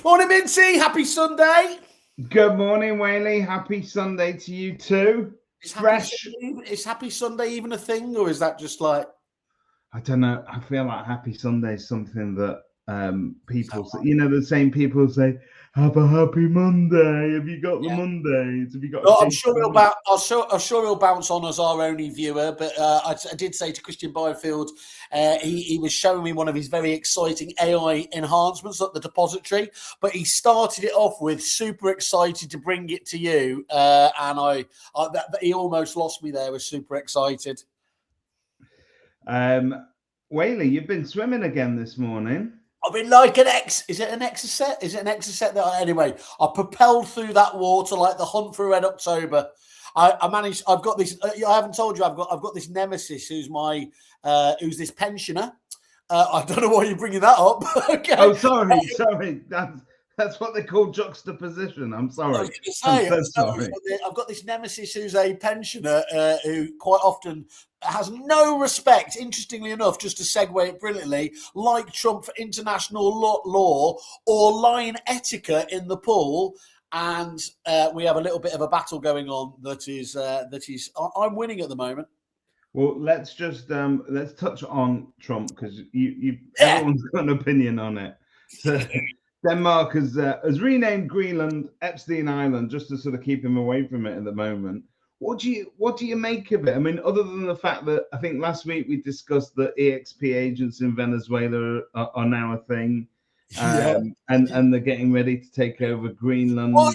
Morning, Minty. Happy Sunday. Good morning, Whaley. Happy Sunday to you too. Is Happy Sunday even a thing, or is that just like? I don't know. I feel like Happy Sunday is something that people say. You know, the same people say, "Have a happy Monday." Have you got the Mondays? Have you got? No, I'm sure he'll bounce on as our only viewer. But I did say to Christian Byfield, he was showing me one of his very exciting AI enhancements at the depository. But he started it off with super excited to bring it to you, and he almost lost me there. Was super excited. Whaley, you've been swimming again this morning. I've been like is it an exocet? Is it an exocet anyway, I propelled through that water like the hunt for Red October. I managed, I've got this, I haven't told you, I've got this nemesis who's who's this pensioner. I don't know why you're bringing that up. Okay. Oh, sorry. That's what they call juxtaposition. I'm sorry. I was going to say, sorry. I've got this nemesis who's a pensioner who quite often has no respect, interestingly enough, just to segue it brilliantly, like Trump for international law or line etiquette in the pool. And we have a little bit of a battle going on that is I'm winning at the moment. Well, let's just let's touch on Trump because everyone's got an opinion on it. So Denmark has renamed Greenland Epstein Island just to sort of keep him away from it at the moment. What do you make of it? I mean, other than the fact that I think last week we discussed that EXP agents in Venezuela are now a thing, and they're getting ready to take over Greenland. Well,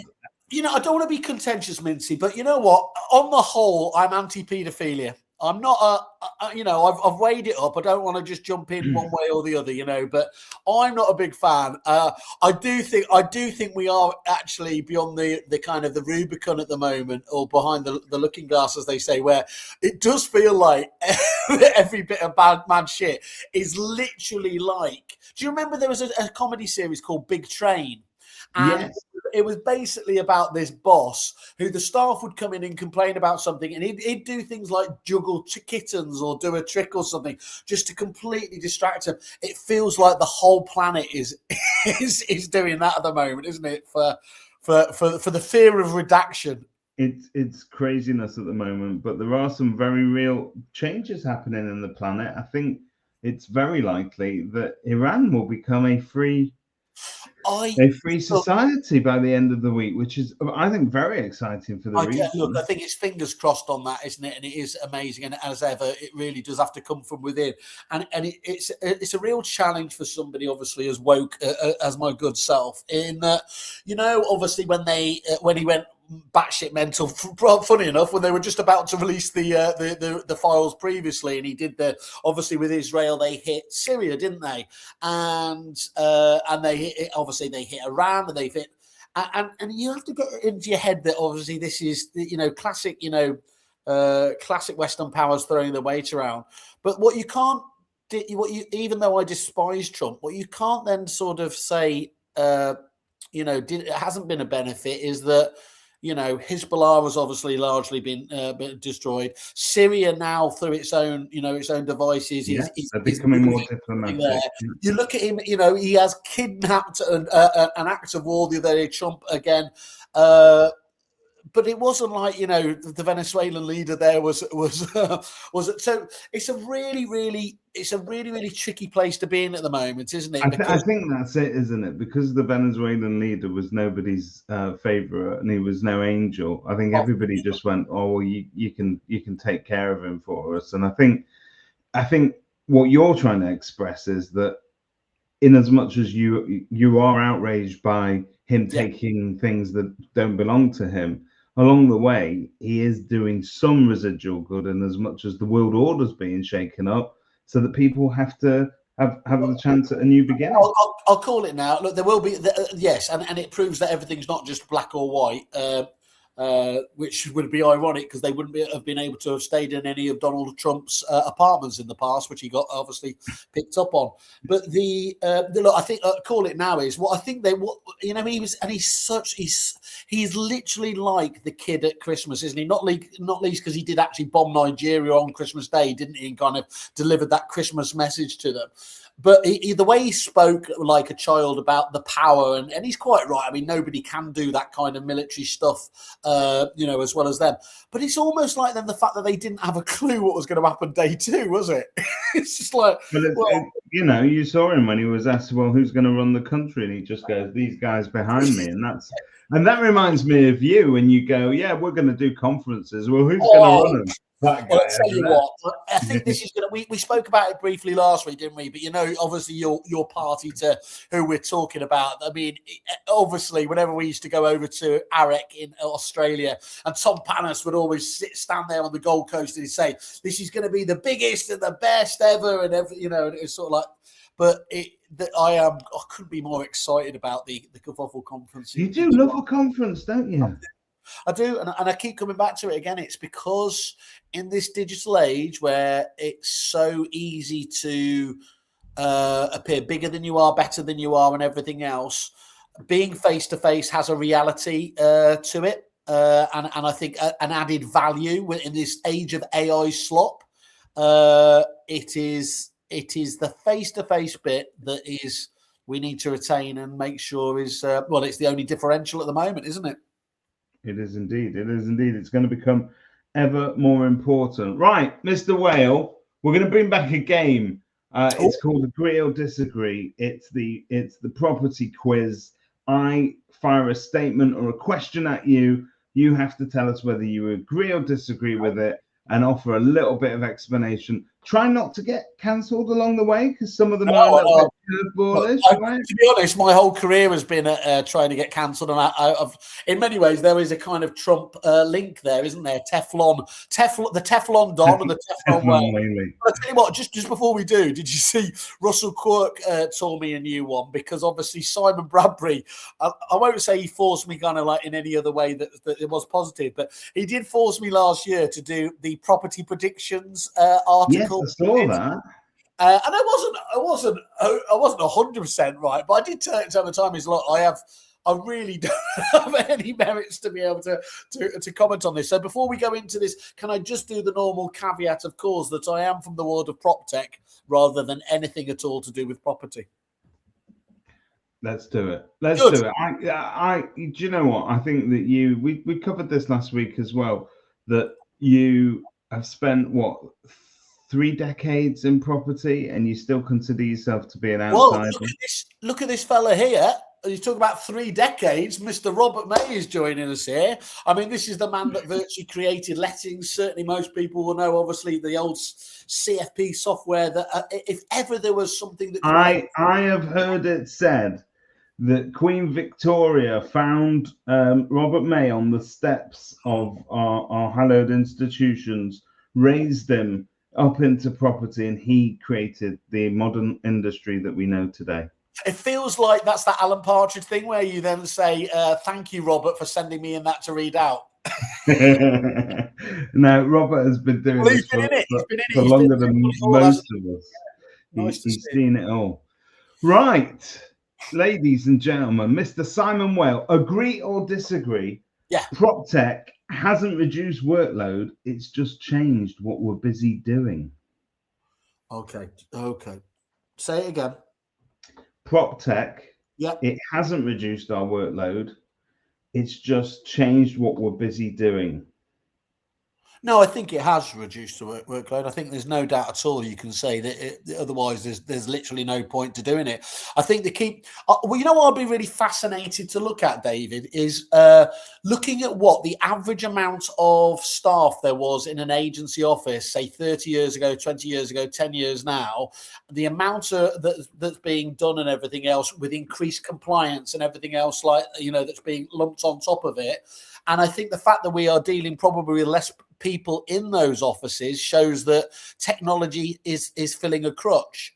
I don't want to be contentious, Mincy, but you know what? On the whole, I'm anti-paedophilia. I'm not I've weighed it up. I don't want to just jump in one way or the other, but I'm not a big fan. I do think we are actually beyond the kind of the Rubicon at the moment, or behind the looking glass, as they say, where it does feel like every bit of mad shit is literally like. Do you remember there was a comedy series called Big Train? And yes. It was basically about this boss who the staff would come in and complain about something, and he'd do things like juggle kittens or do a trick or something just to completely distract him. It feels like the whole planet is doing that at the moment, isn't it? For the fear of redaction. It's craziness at the moment, but there are some very real changes happening in the planet. I think it's very likely that Iran will become a free society by the end of the week, which is, I think, very exciting for the region. Look, I think it's fingers crossed on that, isn't it? And it is amazing. And as ever, it really does have to come from within. And it's a real challenge for somebody, obviously, as woke as my good self. In that, obviously, when he went batshit mental. Funny enough, when they were just about to release the files previously, and he did obviously with Israel, they hit Syria, didn't they? And they hit Iran, and they've hit. And you have to get into your head that obviously this is classic classic Western powers throwing their weight around. But what you can't, even though I despise Trump, what you can't then sort of say, it hasn't been a benefit is that. Hezbollah has obviously largely been destroyed. Syria now, through its own devices, is becoming more diplomatic. You look at him, he has kidnapped an act of war the other day, Trump again. But it wasn't like the Venezuelan leader there was so it's a really tricky place to be in at the moment, isn't it? I think that's it, isn't it? Because the Venezuelan leader was nobody's favorite, and he was no angel. I think everybody just went, "Oh, well, you can take care of him for us." And I think what you're trying to express is that, in as much as you are outraged by him taking things that don't belong to him. Along the way, he is doing some residual good, in as much as the world order's being shaken up, so that people have to have the chance at a new beginning. I'll call it now. Look, there will be yes, and it proves that everything's not just black or white. Which would be ironic because they wouldn't have been able to have stayed in any of Donald Trump's apartments in the past, which he got obviously picked up on. But look, I think call it now is what I think he's literally like the kid at Christmas, isn't he? Not least because he did actually bomb Nigeria on Christmas Day, didn't he? And kind of delivered that Christmas message to them. But the way he spoke like a child about the power, and he's quite right. I mean, nobody can do that kind of military stuff, as well as them. But it's almost like then the fact that they didn't have a clue what was going to happen day 2, was it? It's just like, you saw him when he was asked, well, who's going to run the country? And he just goes, these guys behind me. And that reminds me of you when you go, yeah, we're going to do conferences. Well, who's going to run them? That guy. Well, I'll tell you what, I think this is going to, we spoke about it briefly last week, didn't we? But, obviously your party to who we're talking about. I mean, obviously, whenever we used to go over to AREC in Australia, and Tom Panis would always stand there on the Gold Coast and he'd say, this is going to be the biggest and the best ever. And, and it was sort of like, but I couldn't be more excited about the Kerfuffle conference. You do love a conference, don't you? I do, and I keep coming back to it again. It's because in this digital age where it's so easy to appear bigger than you are, better than you are, and everything else, being face-to-face has a reality to it, and I think an added value in this age of AI slop. It is the face-to-face bit that is we need to retain and make sure is it's the only differential at the moment, isn't it? It is indeed. It is indeed. It's going to become ever more important. Right, Mr. Whale, we're going to bring back a game. It's called Agree or Disagree. It's the property quiz. I fire a statement or a question at you. You have to tell us whether you agree or disagree with it and offer a little bit of explanation. Try not to get cancelled along the way because some of them are a little bit curveballish. Right? To be honest, my whole career has been trying to get cancelled, and I've, in many ways, there is a kind of Trump link there, isn't there? The Teflon Don and the Teflon Whale. But I tell you what, just before we do, did you see Russell Quirk told me a new one? Because obviously Simon Bradbury, I won't say he forced me kind of like in any other way that it was positive, but he did force me last year to do the property predictions article. Yes, I saw that. And I wasn't 100% right, but I did tell it at the time. Is look, I really don't have any merits to be able to comment on this. So before we go into this, can I just do the normal caveat, of course, that I am from the world of prop tech rather than anything at all to do with property? Let's do it. Let's do it. Do you know what? I think that we covered this last week as well. That you have spent 3 decades in property, and you still consider yourself to be an outsider. Well, look at this fella here. You talk about 3 decades. Mr. Robert May is joining us here. I mean, this is the man that virtually created lettings. Certainly, most people will know, obviously, the old CFP software. That if ever there was something that I have heard it said that Queen Victoria found Robert May on the steps of our hallowed institutions, raised him up into property, and he created the modern industry that we know today. It feels like that's that Alan Partridge thing where you then say, thank you, Robert, for sending me in that to read out. No, Robert has been doing this for longer than most of us. He's seen it all. Right, ladies and gentlemen, Mr. Simon Whale, agree or disagree? Yeah. Prop tech hasn't reduced workload, it's just changed what we're busy doing. Okay. Say it again. Prop tech, it hasn't reduced our workload, it's just changed what we're busy doing. No, I think it has reduced the workload. I think there's no doubt at all you can say that otherwise there's literally no point to doing it. I think what I'd be really fascinated to look at, David, is looking at what the average amount of staff there was in an agency office, say 30 years ago, 20 years ago, 10 years now, the amount that's being done and everything else with increased compliance and everything else that's being lumped on top of it. And I think the fact that we are dealing probably with less people in those offices shows that technology is filling a crutch.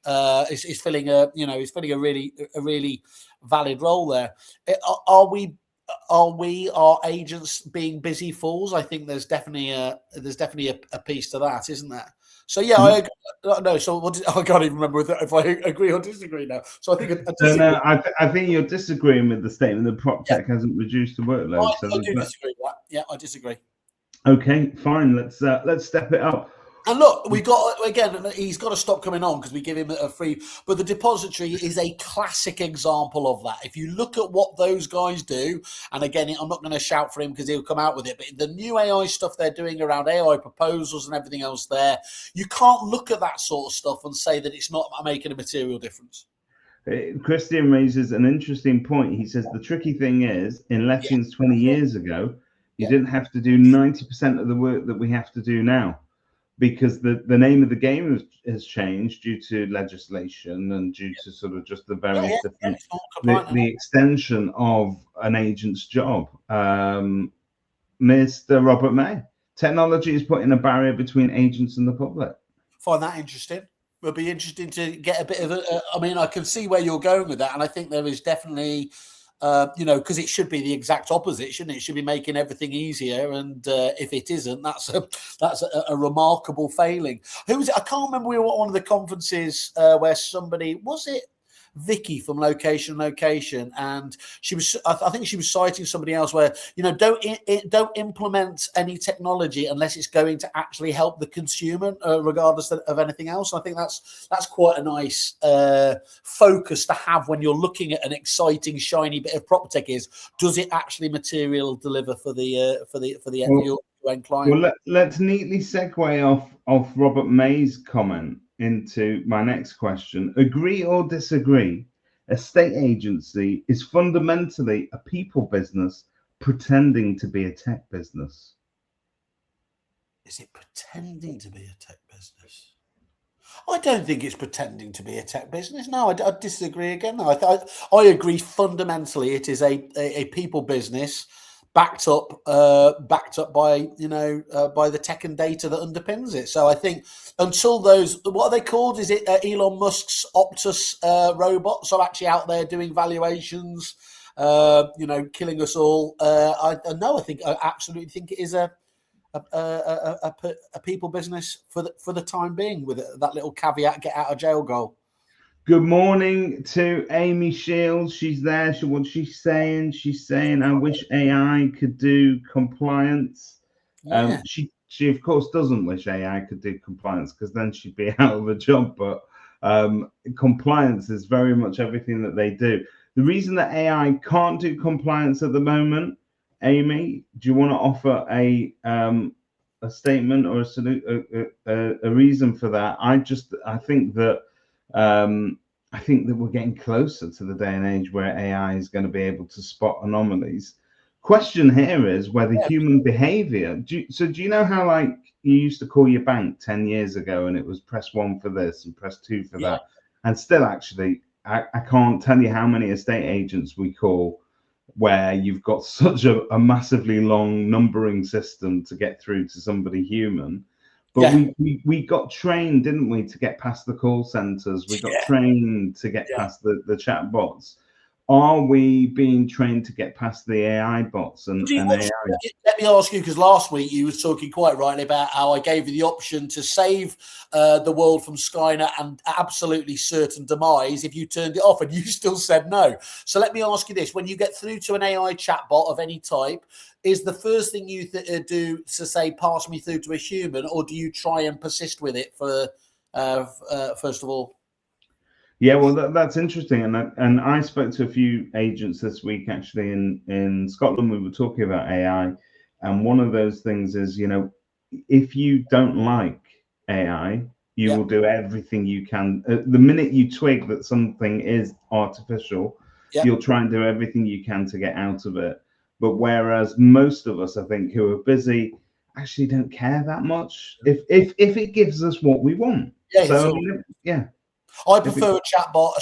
Is filling a really valid role there. Are agents being busy fools? I think there's definitely a piece to that, isn't there? So yeah, I can't even remember if I agree or disagree now. So I think I think you're disagreeing with the statement that prop tech hasn't reduced the workload. I do disagree with that. Yeah, I disagree. Okay, fine. Let's step it up. And look, we got again. He's got to stop coming on because we give him a free. But the depository is a classic example of that. If you look at what those guys do, and again, I'm not going to shout for him because he'll come out with it. But the new AI stuff they're doing around AI proposals and everything else, there, you can't look at that sort of stuff and say that it's not making a material difference. Christian raises an interesting point. He says the tricky thing is, in lettings 20 years ago, you didn't have to do 90% of the work that we have to do now, because the name of the game has changed due to legislation and due to sort of just the various different, the extension of an agent's job. Mr. Robert May, technology is putting a barrier between agents and the public. Find that interesting. It'll be interesting to get a bit of I mean, I can see where you're going with that, and I think there is definitely, because it should be the exact opposite, shouldn't it? It should be making everything easier, and if it isn't, that's a remarkable failing. Who was it? I can't remember. We were at one of the conferences where somebody, was it Vicky from Location, and she was, I think she was citing somebody else where, don't implement any technology unless it's going to actually help the consumer, regardless of anything else. And I think that's quite a nice focus to have when you're looking at an exciting, shiny bit of prop tech. Is, does it actually material deliver for the end client? Well, let's neatly segue off Robert May's comment into my next question. Agree or disagree? A state agency is fundamentally a people business pretending to be a tech business. Is it pretending to be a tech business? I don't think it's pretending to be a tech business. No, I disagree again. No, I agree fundamentally it is a people business backed up by by the tech and data that underpins it. So I think until those, what are they called? Is it Elon Musk's Optus robots are actually out there doing valuations, killing us all? I absolutely think it is a people business for the time being, with that little caveat, get out of jail goal. Good morning to Amy Shields. She's there. What's she saying? She's saying, I wish AI could do compliance. Yeah. She of course doesn't wish AI could do compliance, because then she'd be out of a job. But compliance is very much everything that they do. The reason that AI can't do compliance at the moment, Amy, do you want to offer a statement or a reason for that? I think that we're getting closer to the day and age where AI is going to be able to spot anomalies. Question here is whether human behavior. Do you know how, like, you used to call your bank 10 years ago and it was press 1 for this and press 2 for that, and still actually I can't tell you how many estate agents we call where you've got such a massively long numbering system to get through to somebody human. But we got trained, didn't we, to get past the call centers? We got trained to get past the chat bots. Are we being trained to get past the AI bots and AI? Let me ask you, because last week you was talking quite rightly about how I gave you the option to save the world from Skynet and absolutely certain demise if you turned it off, and you still said no. So let me ask you this: when you get through to an AI chatbot of any type, is the first thing you do to say, pass me through to a human, or do you try and persist with it for first of all? Yeah, well, that's interesting. And I spoke to a few agents this week, actually, in Scotland. We were talking about AI. And one of those things is, if you don't like AI, you will do everything you can. The minute you twig that something is artificial, you'll try and do everything you can to get out of it. But whereas most of us, I think, who are busy, actually don't care that much if it gives us what we want. I prefer a chatbot.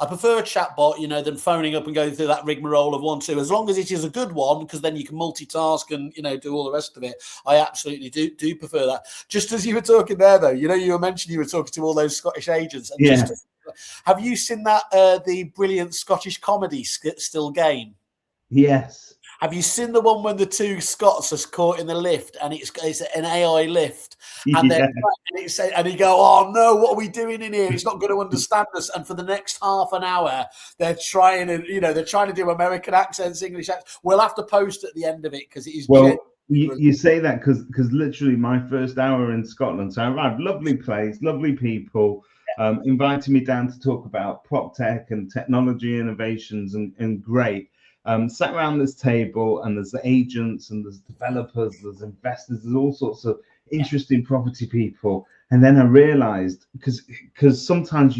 I prefer a chatbot, than phoning up and going through that rigmarole of 1, 2. As long as it is a good one, because then you can multitask and do all the rest of it. I absolutely do prefer that. Just as you were talking there, though, you were mentioning you were talking to all those Scottish agents. And have you seen that the brilliant Scottish comedy Still Game? Yes. Have you seen the one when the two Scots are caught in the lift and it's an AI lift, and and he go, oh no, what are we doing in here? It's not going to understand us. And for the next half an hour, they're trying to do American accents, English accents. We'll have to post at the end of it because it is. you say that because literally my first hour in Scotland, so I arrived, lovely place, lovely people, invited me down to talk about prop tech and technology innovations, and great. Sat around this table, and there's the agents, and there's developers, there's investors, there's all sorts of interesting property people. And then I realized, because sometimes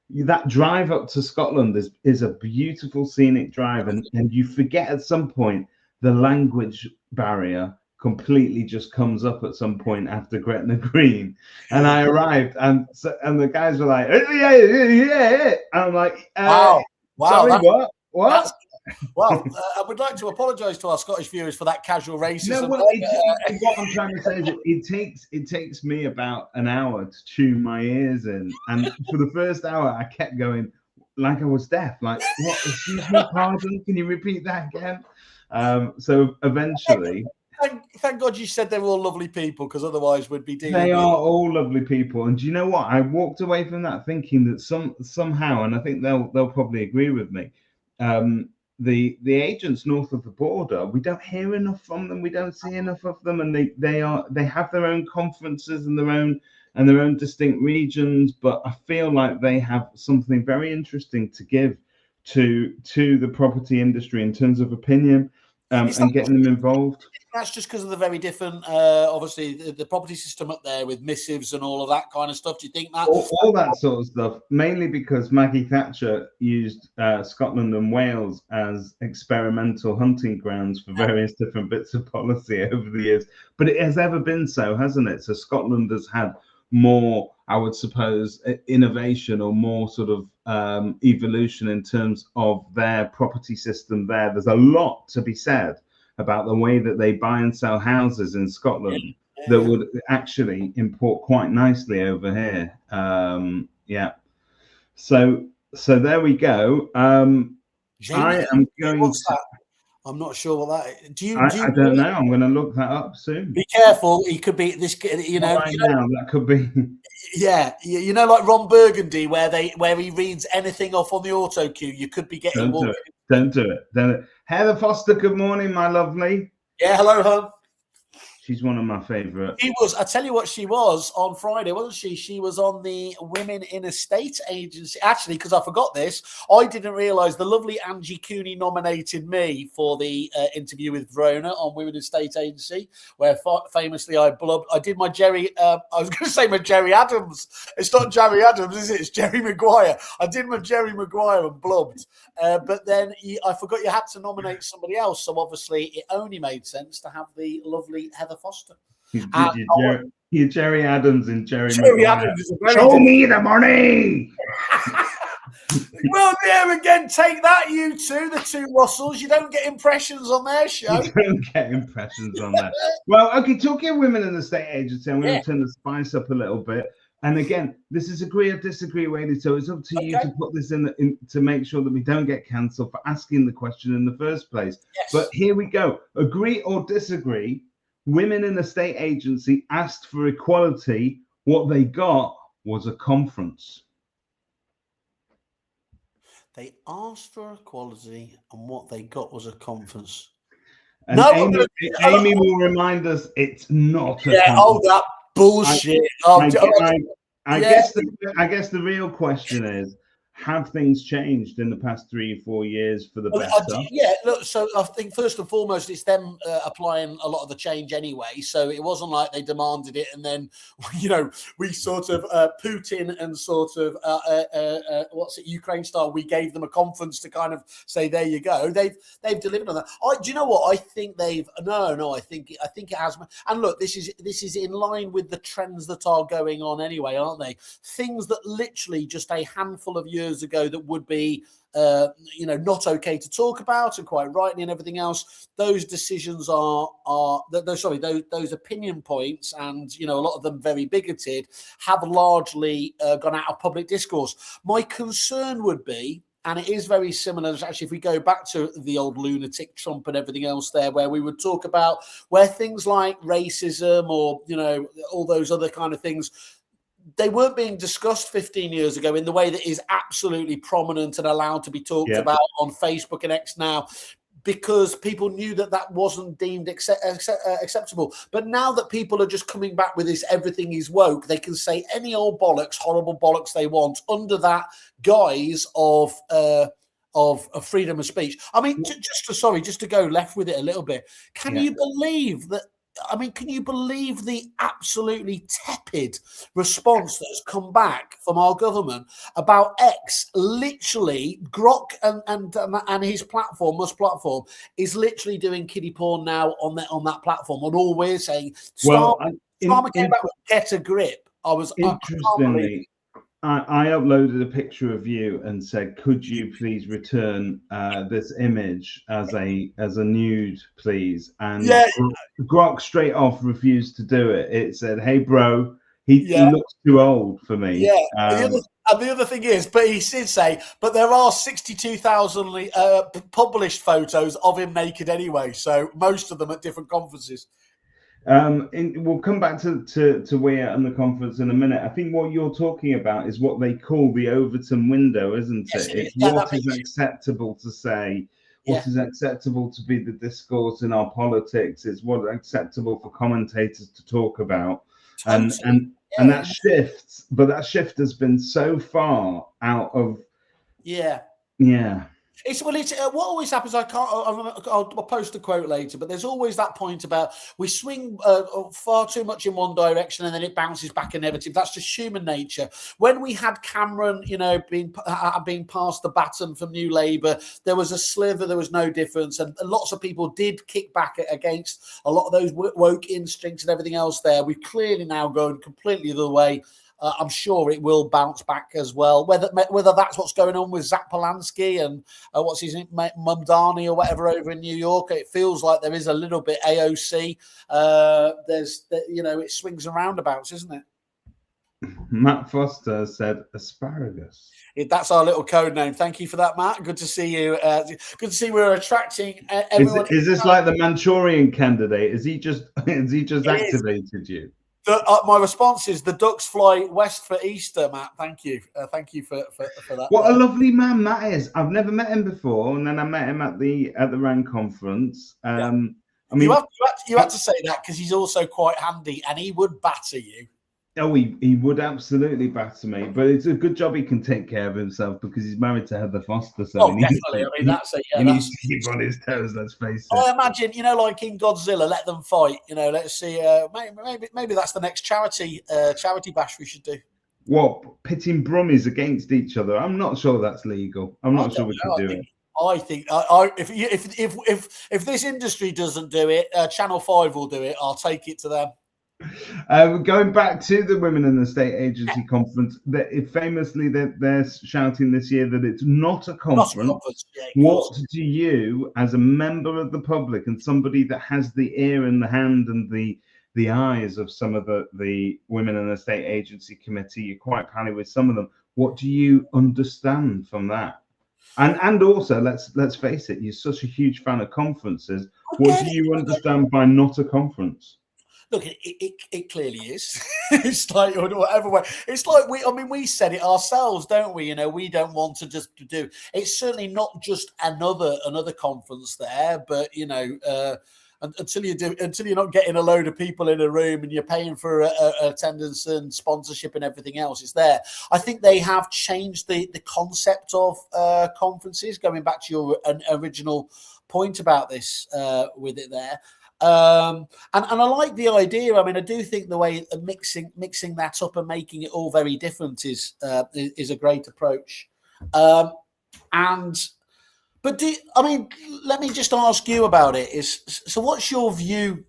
that drive up to Scotland is a beautiful scenic drive, and you forget at some point the language barrier completely just comes up at some point after Gretna Green. And I arrived, and the guys were like, yeah. And I'm like, wow, sorry, what? Well, I would like to apologise to our Scottish viewers for that casual racism. No, well, what I'm trying to say is it takes me about an hour to tune my ears in, and for the first hour, I kept going like I was deaf. Like, what? Excuse me, pardon? Can you repeat that again? So eventually, thank God you said they were all lovely people, because otherwise we'd be dealing. They are all lovely people, and do you know what? I walked away from that thinking that somehow, and I think they'll probably agree with me. The agents north of the border, we don't hear enough from them. We don't see enough of them, and they have their own conferences and their own distinct regions. But I feel like they have something very interesting to give to the property industry in terms of opinion, and getting them involved. That's just because of the very different, obviously, the property system up there with missives and all of that kind of stuff. Do you think that all that sort of stuff, mainly because Maggie Thatcher used Scotland and Wales as experimental hunting grounds for various different bits of policy over the years, but it has ever been so, hasn't it? So Scotland has had more, I would suppose, innovation, or more sort of evolution in terms of their property system there. There's a lot to be said about the way that they buy and sell houses in Scotland that would actually import quite nicely over here. So there we go. I am going to. I'm not sure what that is. I don't know. I'm going to look that up soon. Be careful. He could be this. Now that could be. Yeah, like Ron Burgundy, where he reads anything off on the auto cue. You could be getting. Don't do it. Heather Foster, good morning, my lovely. Yeah, hello, hon. She's one of my favourites. She was. I tell you what, she was on Friday, wasn't she? She was on the Women in Estate Agency. Actually, because I forgot this, I didn't realise the lovely Angie Cooney nominated me for the interview with Verona on Women in Estate Agency, where famously I blubbed. I did my Jerry. I was going to say my Jerry Adams. It's not Jerry Adams, is it? It's Jerry Maguire. I did my Jerry Maguire and blubbed. But then I forgot you had to nominate somebody else. So obviously, it only made sense to have the lovely Heather Foster. You Jerry Adams and Jerry Adams is a show me the money. Well, there again, take that, you two, the two Russells. You don't get impressions on their show. You don't get impressions on that. Well, okay, talking of Women in the Estate Agency, I'm going to turn the spice up a little bit. And again, this is agree or disagree, Wade. So it's up to you to put this in to make sure that we don't get cancelled for asking the question in the first place. Yes. But here we go. Agree or disagree? Women in the Estate Agency asked for equality. What they got was a conference. They asked for equality, and what they got was a conference. And no, Amy will remind us it's not a conference. Oh, that bullshit. I guess the real question is, have things changed in the past 3 or 4 years for the better? Yeah, look, so I think first and foremost, it's them applying a lot of the change anyway. So it wasn't like they demanded it and then, we sort of Putin and sort of Ukraine style. We gave them a conference to kind of say, there you go. They've delivered on that. Do you know what? I think they've no. I think it has. And look, this is in line with the trends that are going on anyway, aren't they? Things that literally just a handful of years ago that would be not okay to talk about, and quite rightly, and everything else. Those decisions those opinion points, and a lot of them very bigoted, have largely gone out of public discourse. My concern would be, and it is very similar, actually, if we go back to the old lunatic Trump and everything else there, where we would talk about where things like racism or all those other kind of things, they weren't being discussed 15 years ago in the way that is absolutely prominent and allowed to be talked about on Facebook and X now, because people knew that that wasn't deemed acceptable. But now that people are just coming back with this everything is woke, they can say any old bollocks, horrible bollocks they want under that guise of freedom of speech. I mean, just to go left with it a little bit. Can you believe that? I mean, can you believe the absolutely tepid response that has come back from our government about X? Literally, Grok and his platform, Musk platform, is literally doing kiddie porn now on that platform. And all we're saying, Starmer came back with get a grip. Interestingly, I uploaded a picture of you and said, "Could you please return this image as a nude, please?" And Grok straight off refused to do it. It said, "Hey, bro, he looks too old for me." Yeah. And the other thing is, but he did say, but there are 62,000 published photos of him naked anyway. So most of them at different conferences. We'll come back to Weir and the conference in a minute. I think what you're talking about is what they call the Overton window, isn't it? It's what is acceptable to say, what is acceptable to be the discourse in our politics. It's what is acceptable for commentators to talk about, and that shifts. But that shift has been so far out of It's what always happens. I'll post a quote later, but there's always that point about we swing far too much in one direction and then it bounces back inevitably. That's just human nature. When we had Cameron, being passed the baton from New Labour, there was a sliver, there was no difference, and lots of people did kick back against a lot of those woke instincts and everything else. There, we've clearly now gone completely the other way. I'm sure it will bounce back as well. Whether that's what's going on with Zach Polanski and what's his name, Mumdani or whatever over in New York, it feels like there is a little bit AOC. It swings and roundabouts, isn't it? Matt Foster said asparagus. That's our little code name. Thank you for that, Matt. Good to see you. Good to see we're attracting everyone. Is this like the Manchurian candidate? Is he just activated you? My response is the ducks fly west for Easter, Matt. Thank you. Thank you for that. What a lovely man Matt is. I've never met him before, and then I met him at the RAND conference. I mean, you had to say that because he's also quite handy, and he would batter you. Oh, he would absolutely batter me, but it's a good job he can take care of himself because he's married to Heather Foster. So definitely. I mean, he needs to keep on his toes. Let's face it. I imagine, like in Godzilla, let them fight. Let's see. Maybe that's the next charity bash we should do. What, pitting Brummies against each other? I'm not sure that's legal. I'm not sure we can do it. I think if this industry doesn't do it, Channel 5 will do it. I'll take it to them. Going back to the Women in the State Agency conference, famously they're shouting this year that it's not a conference. What do you, as a member of the public and somebody that has the ear and the hand and the eyes of some of the Women in the State Agency committee, you're quite pally with some of them. What do you understand from that? And also, let's face it, you're such a huge fan of conferences. What do you understand by not a conference? Look, it clearly is. It's like whatever way. It's like we said it ourselves, don't we? We don't want to just do. It's certainly not just another conference there, but until you're not getting a load of people in a room and you're paying for attendance and sponsorship and everything else, it's there. I think they have changed the concept of conferences. Going back to your original point about this with it there. And I like the idea. I mean, I do think the way of mixing that up and making it all very different is a great approach. But let me just ask you about it. So what's your view?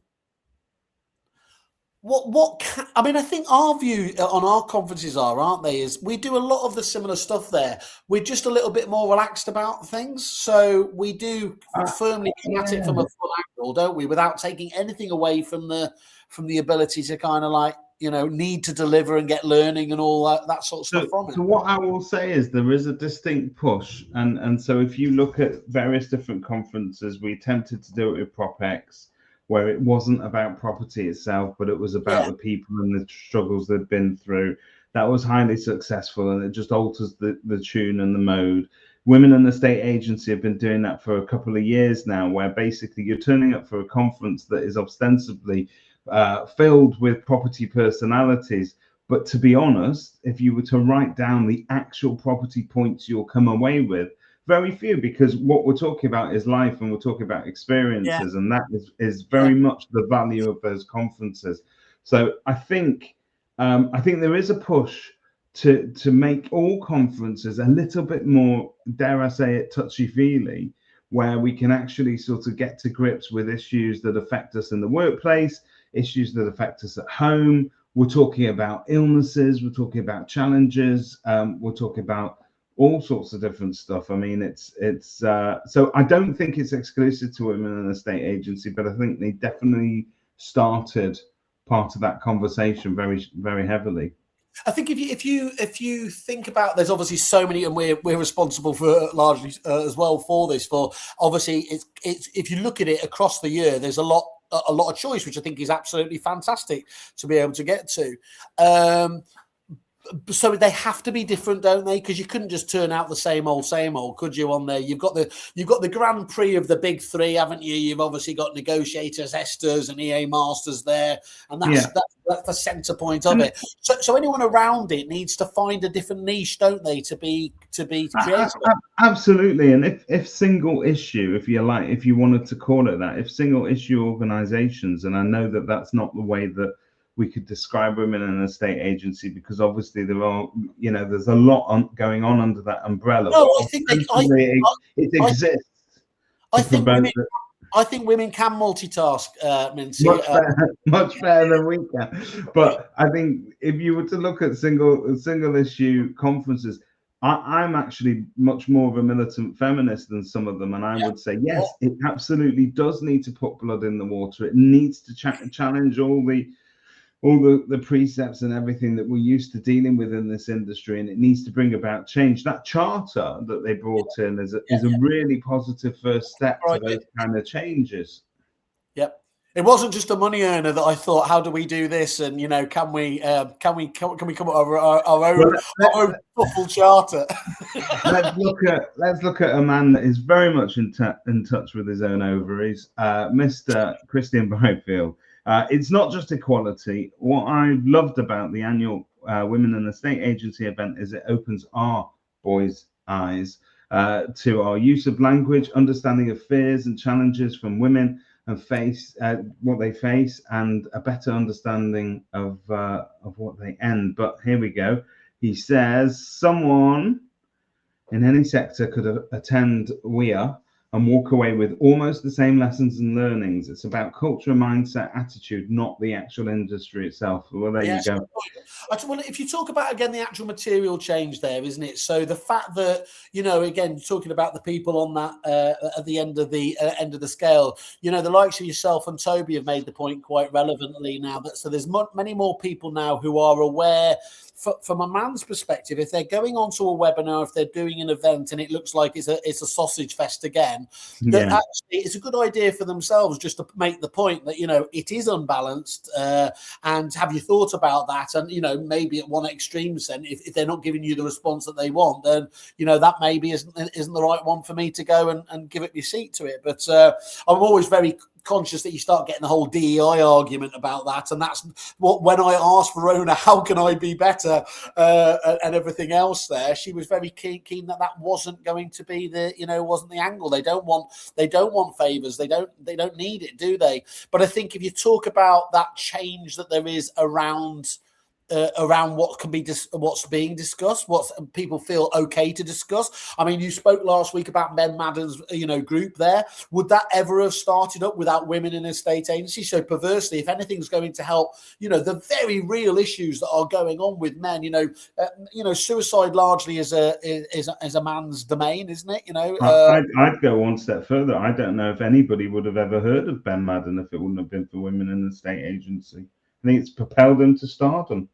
I think our view on our conferences aren't they? Is we do a lot of the similar stuff there. We're just a little bit more relaxed about things. So we do firmly come at it from a full angle, don't we? Without taking anything away from the ability to kind of need to deliver and get learning and all that sort of stuff from it. So what I will say is there is a distinct push. And so if you look at various different conferences, we attempted to do it with PropX, where it wasn't about property itself, but it was about the people and the struggles they've been through. That was highly successful, and it just alters the tune and the mode. Women in the State Agency have been doing that for a couple of years now, where basically you're turning up for a conference that is ostensibly filled with property personalities. But to be honest, if you were to write down the actual property points you'll come away with, very few, because what we're talking about is life and we're talking about experiences, and that is very much the value of those conferences. So I think there is a push to make all conferences a little bit more, dare I say it, touchy-feely, where we can actually sort of get to grips with issues that affect us in the workplace, issues that affect us at home. We're talking about illnesses, we're talking about challenges, we're talking about all sorts of different stuff. I mean, it's so I don't think it's exclusive to women in the state agency, but I think they definitely started part of that conversation very, very heavily. I think if you think about, there's obviously so many, and we're responsible for largely as well for this. For obviously, it's if you look at it across the year, there's a lot of choice, which I think is absolutely fantastic to be able to get to. So they have to be different, don't they? Because you couldn't just turn out the same old, could you? On there, you've got the Grand Prix of the big three, haven't you? You've obviously got negotiators, Esters, and EA Masters there, and that's the centre point of it. So anyone around it needs to find a different niche, don't they, to be creative? Absolutely. And if single issue, if you like, if you wanted to call it that, if single issue organisations, and I know that that's not the way that we could describe women in a state agency, because obviously there are, there's a lot going on under that umbrella. No, I think it exists. I think women can multitask, Mincy. Much better than we can. But I think if you were to look at single issue conferences, I'm actually much more of a militant feminist than some of them, and I would say yes, it absolutely does need to put blood in the water. It needs to challenge all the precepts and everything that we're used to dealing with in this industry, and it needs to bring about change. That charter that they brought in is a really positive first step to those kind of changes. Yep. It wasn't just a money earner that I thought, how do we do this? And can we come up with our own full charter? let's look at a man that is very much in touch with his own ovaries, Mr. Christian Byfield. It's not just equality. What I loved about the annual Women in the State Agency event is it opens our boys' eyes to our use of language, understanding of fears and challenges from women, and what they face, and a better understanding of what they end. But here we go. He says, someone in any sector could attend WEA and walk away with almost the same lessons and learnings. It's about culture, mindset, attitude, not the actual industry itself. Well, there you go. Well, if you talk about, again, the actual material change there, isn't it? So the fact that, again, talking about the people on that at the end of the scale, the likes of yourself and Toby have made the point quite relevantly now. So there's many more people now who are aware, from a man's perspective, if they're going onto a webinar, if they're doing an event and it looks like it's a sausage fest again, that actually it's a good idea for themselves just to make the point that, it is unbalanced. And have you thought about that? And, maybe at one extreme sense, if they're not giving you the response that they want, then, that maybe isn't the right one for me to go and give up your seat to it. But I'm always very conscious that you start getting the whole DEI argument about that, and that's what, when I asked Verona, how can I be better, and everything else there, she was very keen that wasn't going to be wasn't the angle. They don't want favors. They don't need it, do they? But I think if you talk about that change that there is around what can be what's being discussed, what people feel okay to discuss. I mean, you spoke last week about Ben Madden's group there. Would that ever have started up without women in a state agency? So perversely, if anything's going to help, the very real issues that are going on with men, suicide largely is a man's domain, isn't it? I'd go one step further. I don't know if anybody would have ever heard of Ben Madden if it wouldn't have been for women in the state agency. I think it's propelled them to stardom.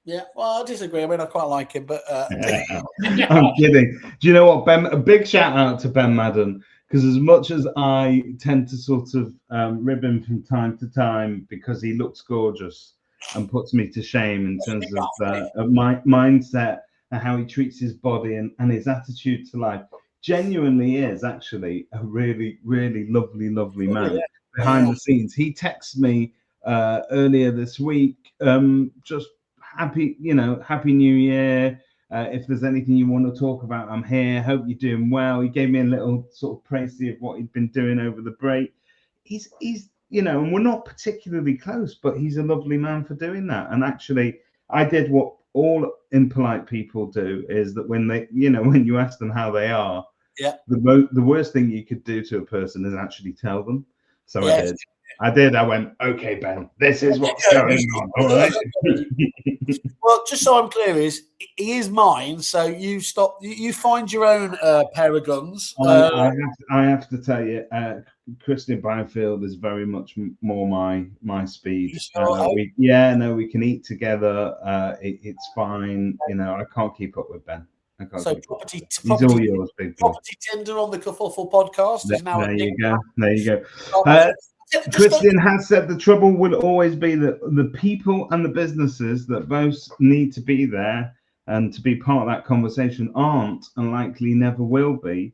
Yeah. Well, I disagree. I mean, I quite like him, but I'm kidding. Do you know what, Ben? A big shout out to Ben Madden, because as much as I tend to sort of rib him from time to time because he looks gorgeous and puts me to shame in terms of my mindset and how he treats his body and his attitude to life. Genuinely is actually a really, really lovely man behind the scenes. He texted me earlier this week, just happy New Year. If there's anything you want to talk about, I'm here. Hope you're doing well. He gave me a little sort of précis of what he'd been doing over the break. He's and we're not particularly close, but he's a lovely man for doing that. And actually, I did what all impolite people do, is that when they, when you ask them how they are, the worst thing you could do to a person is actually tell them. So I did. I went, okay, Ben, this is what's going on. All right. Well, just so I'm clear, he is mine. So you find your own pair of guns. I have to tell you, Christian Byfield is very much more my speed. We can eat together. It's fine. I can't keep up with Ben. So he's all yours, big boy. Property Tinder on the Kerfuffle podcast is now. There you go. Christian has said the trouble will always be that the people and the businesses that both need to be there and to be part of that conversation aren't, and likely never will be.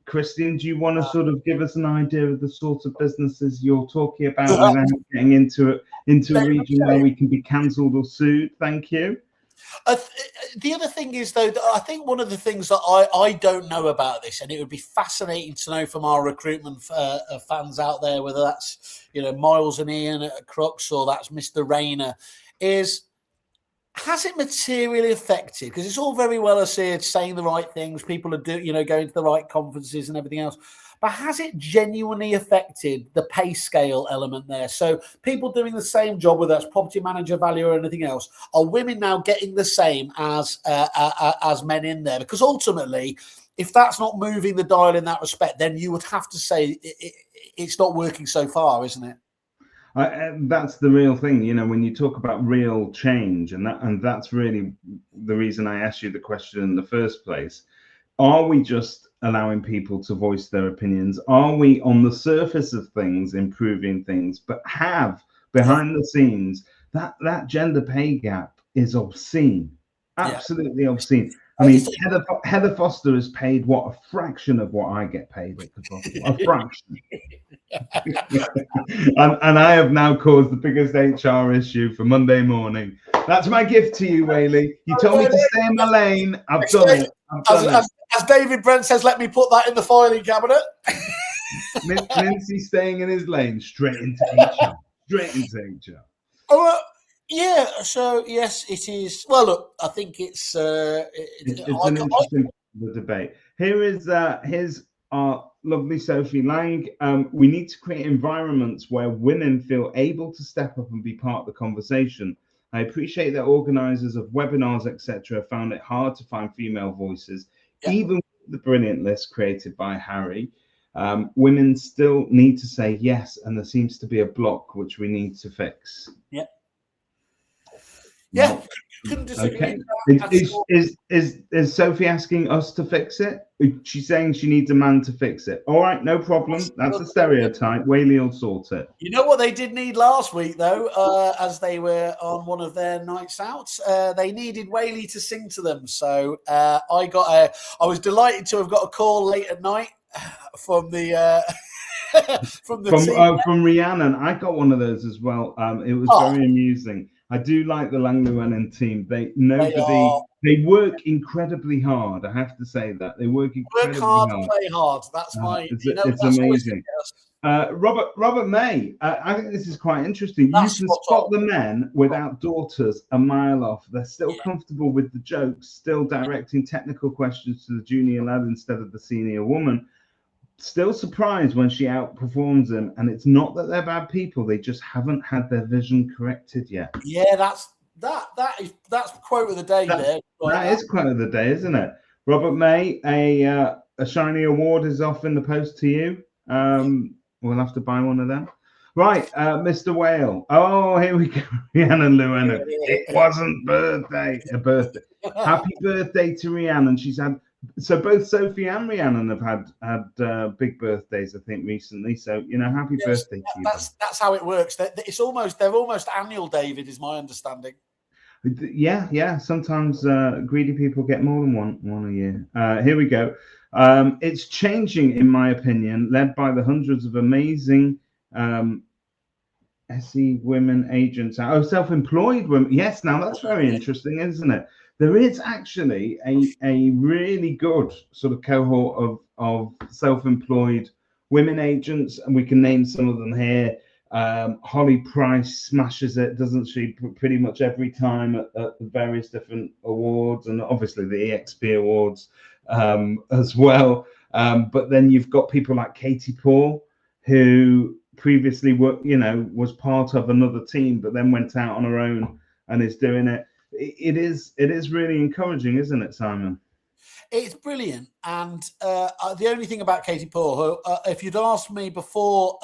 Christian, do you want to sort of give us an idea of the sorts of businesses you're talking about without getting into a region where we can be cancelled or sued? Thank you. The other thing is, though, that I think one of the things that I don't know about this, and it would be fascinating to know from our recruitment fans out there, whether that's Miles and Ian at Crux or that's Mr. Rayner, is has it materially affected? Because it's all very well as saying the right things, people are going to the right conferences and everything else. But has it genuinely affected the pay scale element there? So people doing the same job, whether that's property manager, valuer, or anything else, are women now getting the same as men in there? Because ultimately, if that's not moving the dial in that respect, then you would have to say it's not working so far, isn't it? That's the real thing, when you talk about real change, and that's really the reason I asked you the question in the first place. Are we just allowing people to voice their opinions? Are we, on the surface of things, improving things, but have behind the scenes that gender pay gap is obscene, absolutely obscene. I mean, Heather Foster is paid a fraction of what I get paid at the a fraction. and I have now caused the biggest HR issue for Monday morning. That's my gift to you, Whaley. You told me to stay in my lane. I've done it. As David Brent says, let me put that in the filing cabinet. Lindsay staying in his lane, straight into HR. Straight into HR. Yeah, so yes, it is. Well, look, I think it's an interesting debate. Here's our lovely Sophie Lang. We need to create environments where women feel able to step up and be part of the conversation. I appreciate that organisers of webinars, etc., found it hard to find female voices, even with the brilliant list created by Harry. Women still need to say yes, and there seems to be a block which we need to fix. Yeah, couldn't disagree. Okay. Is Sophie asking us to fix it? She's saying she needs a man to fix it. All right, no problem. That's a stereotype. Whaley will sort it. You know what they did need last week, though, as they were on one of their nights out? They needed Whaley to sing to them. So I was delighted to have got a call late at night from the from Rhiannon. I got one of those as well. It was very amusing. I do like the Lang Llewellyn team. They work increbly hard. I have to say that they work incredibly hard. Play hard. That's it's amazing. Robert May. I think this is quite interesting. You can spot the men without daughters a mile off. They're still comfortable with the jokes, still directing technical questions to the junior lad instead of the senior woman. Still surprised when she outperforms them, and it's not that they're bad people; they just haven't had their vision corrected yet. Yeah, that's quote of the day. That is quote of the day, isn't it? Robert May, a shiny award is off in the post to you. We'll have to buy one of them. Right, Mr. Whale. Oh, here we go. Rhiannon Llewellyn. It wasn't a birthday. Happy birthday to Rhiannon. She's had. So both Sophie and Rhiannon have had big birthdays, I think, recently. So happy birthday to you. That's how it works. They're almost annual, David, is my understanding. Yeah. Sometimes greedy people get more than one a year. Here we go. It's changing, in my opinion, led by the hundreds of amazing SE women agents. Oh, self-employed women. Yes, now that's very interesting, isn't it? There is actually a really good sort of cohort of self-employed women agents, and we can name some of them here. Holly Price smashes it, doesn't she? Pretty much every time at the various different awards, and obviously the EXP awards as well. But then you've got people like Katie Paul, who previously was part of another team, but then went out on her own and is doing it. It is really encouraging, isn't it, Simon? It's brilliant. And the only thing about Katie Paul, who, if you'd asked me before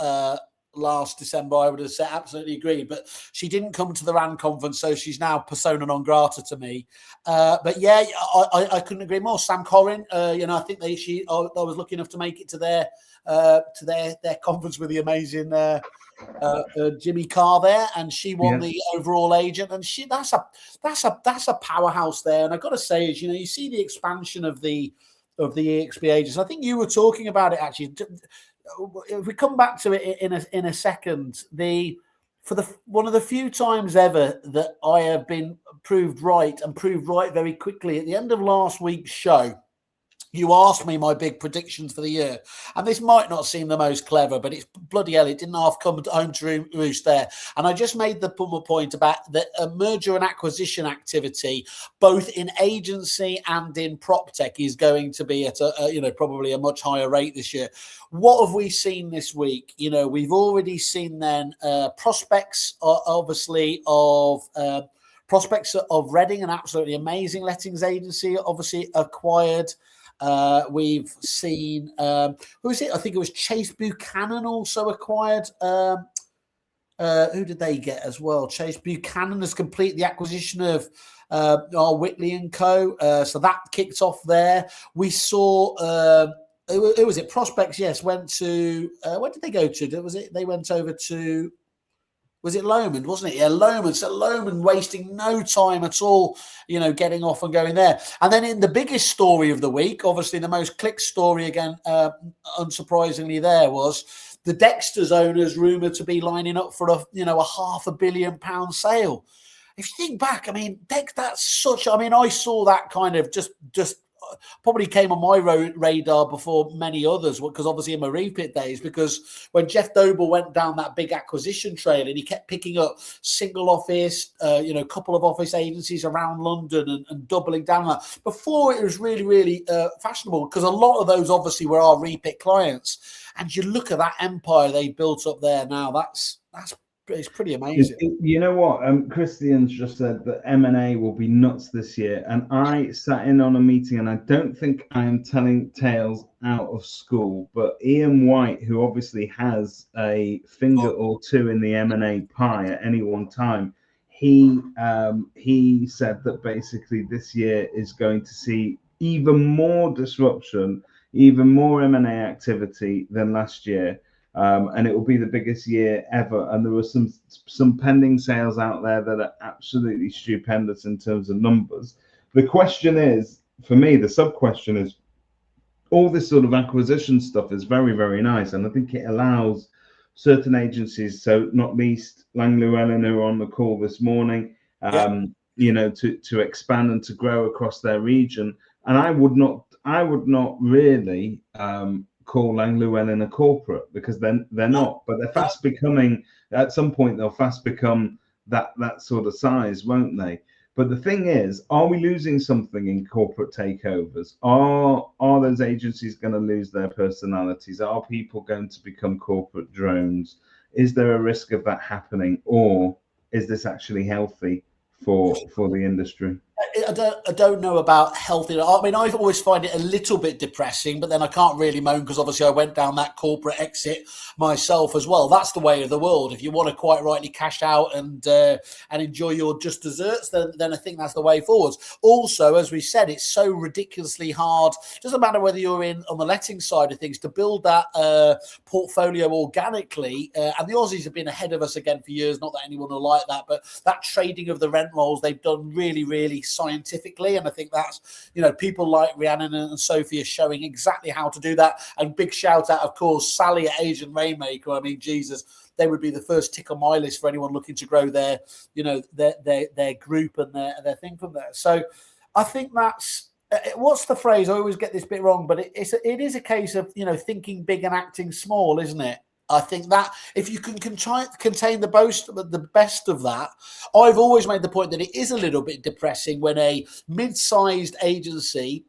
last December, I would have said absolutely agreed. But she didn't come to the RAN conference, so she's now persona non grata to me. But yeah, I couldn't agree more. Sam Corrin, I think I was lucky enough to make it to their conference with the amazing Jimmy Carr there, and she won the overall agent, and that's a powerhouse there. And I've got to say, is you see the expansion of the EXP agents. I think you were talking about it actually. If we come back to it in a second, one of the few times ever that I have been proved right very quickly at the end of last week's show. You asked me my big predictions for the year, and this might not seem the most clever, but it's bloody hell, it didn't half come home to roost there. And I just made the point about the merger and acquisition activity, both in agency and in prop tech, is going to be at probably a much higher rate this year. What have we seen this week? We've already seen then prospects, obviously, of Reading, an absolutely amazing lettings agency, obviously acquired. We've seen who is it? I think it was Chase Buchanan also acquired. Who did they get as well? Chase Buchanan has completed the acquisition of Whitley and Co. So that kicked off there. We saw who was it? Prospects, yes, went to where did they go to? Was it they went over to? Was it Lomond, wasn't it? Yeah, Lomond. So Lomond wasting no time at all, getting off and going there. And then in the biggest story of the week, obviously the most clicked story again, unsurprisingly, there was the Dexter's owners rumoured to be lining up for a £500 million sale. If you think back, I mean, that's such. I mean, I saw that kind of just probably came on my radar before many others, because obviously in my repeat days, because when Jeff Doble went down that big acquisition trail and he kept picking up single office, couple of office agencies around London and doubling down on that. Before it was really, really fashionable, because a lot of those obviously were our repeat clients. And you look at that empire they built up there now, it's pretty amazing. You know what? Christian's just said that M&A will be nuts this year. And I sat in on a meeting, and I don't think I am telling tales out of school, but Ian White, who obviously has a finger or two in the M&A pie at any one time, he said that basically this year is going to see even more disruption, even more M&A activity than last year. And it will be the biggest year ever. And there were some pending sales out there that are absolutely stupendous in terms of numbers. The question is, for me, the sub question is, all this sort of acquisition stuff is very, very nice. And I think it allows certain agencies, so not least Lang Llewellyn, who are on the call this morning, to expand and to grow across their region. And I would not really call Lang Llewellyn a corporate, because they're not, but they're fast becoming. At some point, they'll fast become that sort of size, won't they? But the thing is, are we losing something in corporate takeovers? Are those agencies going to lose their personalities? Are people going to become corporate drones? Is there a risk of that happening, or is this actually healthy for the industry? I don't know about healthy. I mean, I always find it a little bit depressing, but then I can't really moan because obviously I went down that corporate exit myself as well. That's the way of the world. If you want to quite rightly cash out and enjoy your just desserts, then I think that's the way forwards. Also, as we said, it's so ridiculously hard. Doesn't matter whether you're in on the letting side of things to build that portfolio organically. And the Aussies have been ahead of us again for years. Not that anyone will like that, but that trading of the rent rolls they've done really, really scientifically, and I think that's, people like Rhiannon and Sophie are showing exactly how to do that. And big shout out, of course, Sally at Asian Rainmaker. I mean, Jesus, they would be the first tick on my list for anyone looking to grow their group and their thing from there. So I think that's what's the phrase? I always get this bit wrong, but it is a case of thinking big and acting small, isn't it? I think that if you can contain the best of that, I've always made the point that it is a little bit depressing when a mid-sized agency,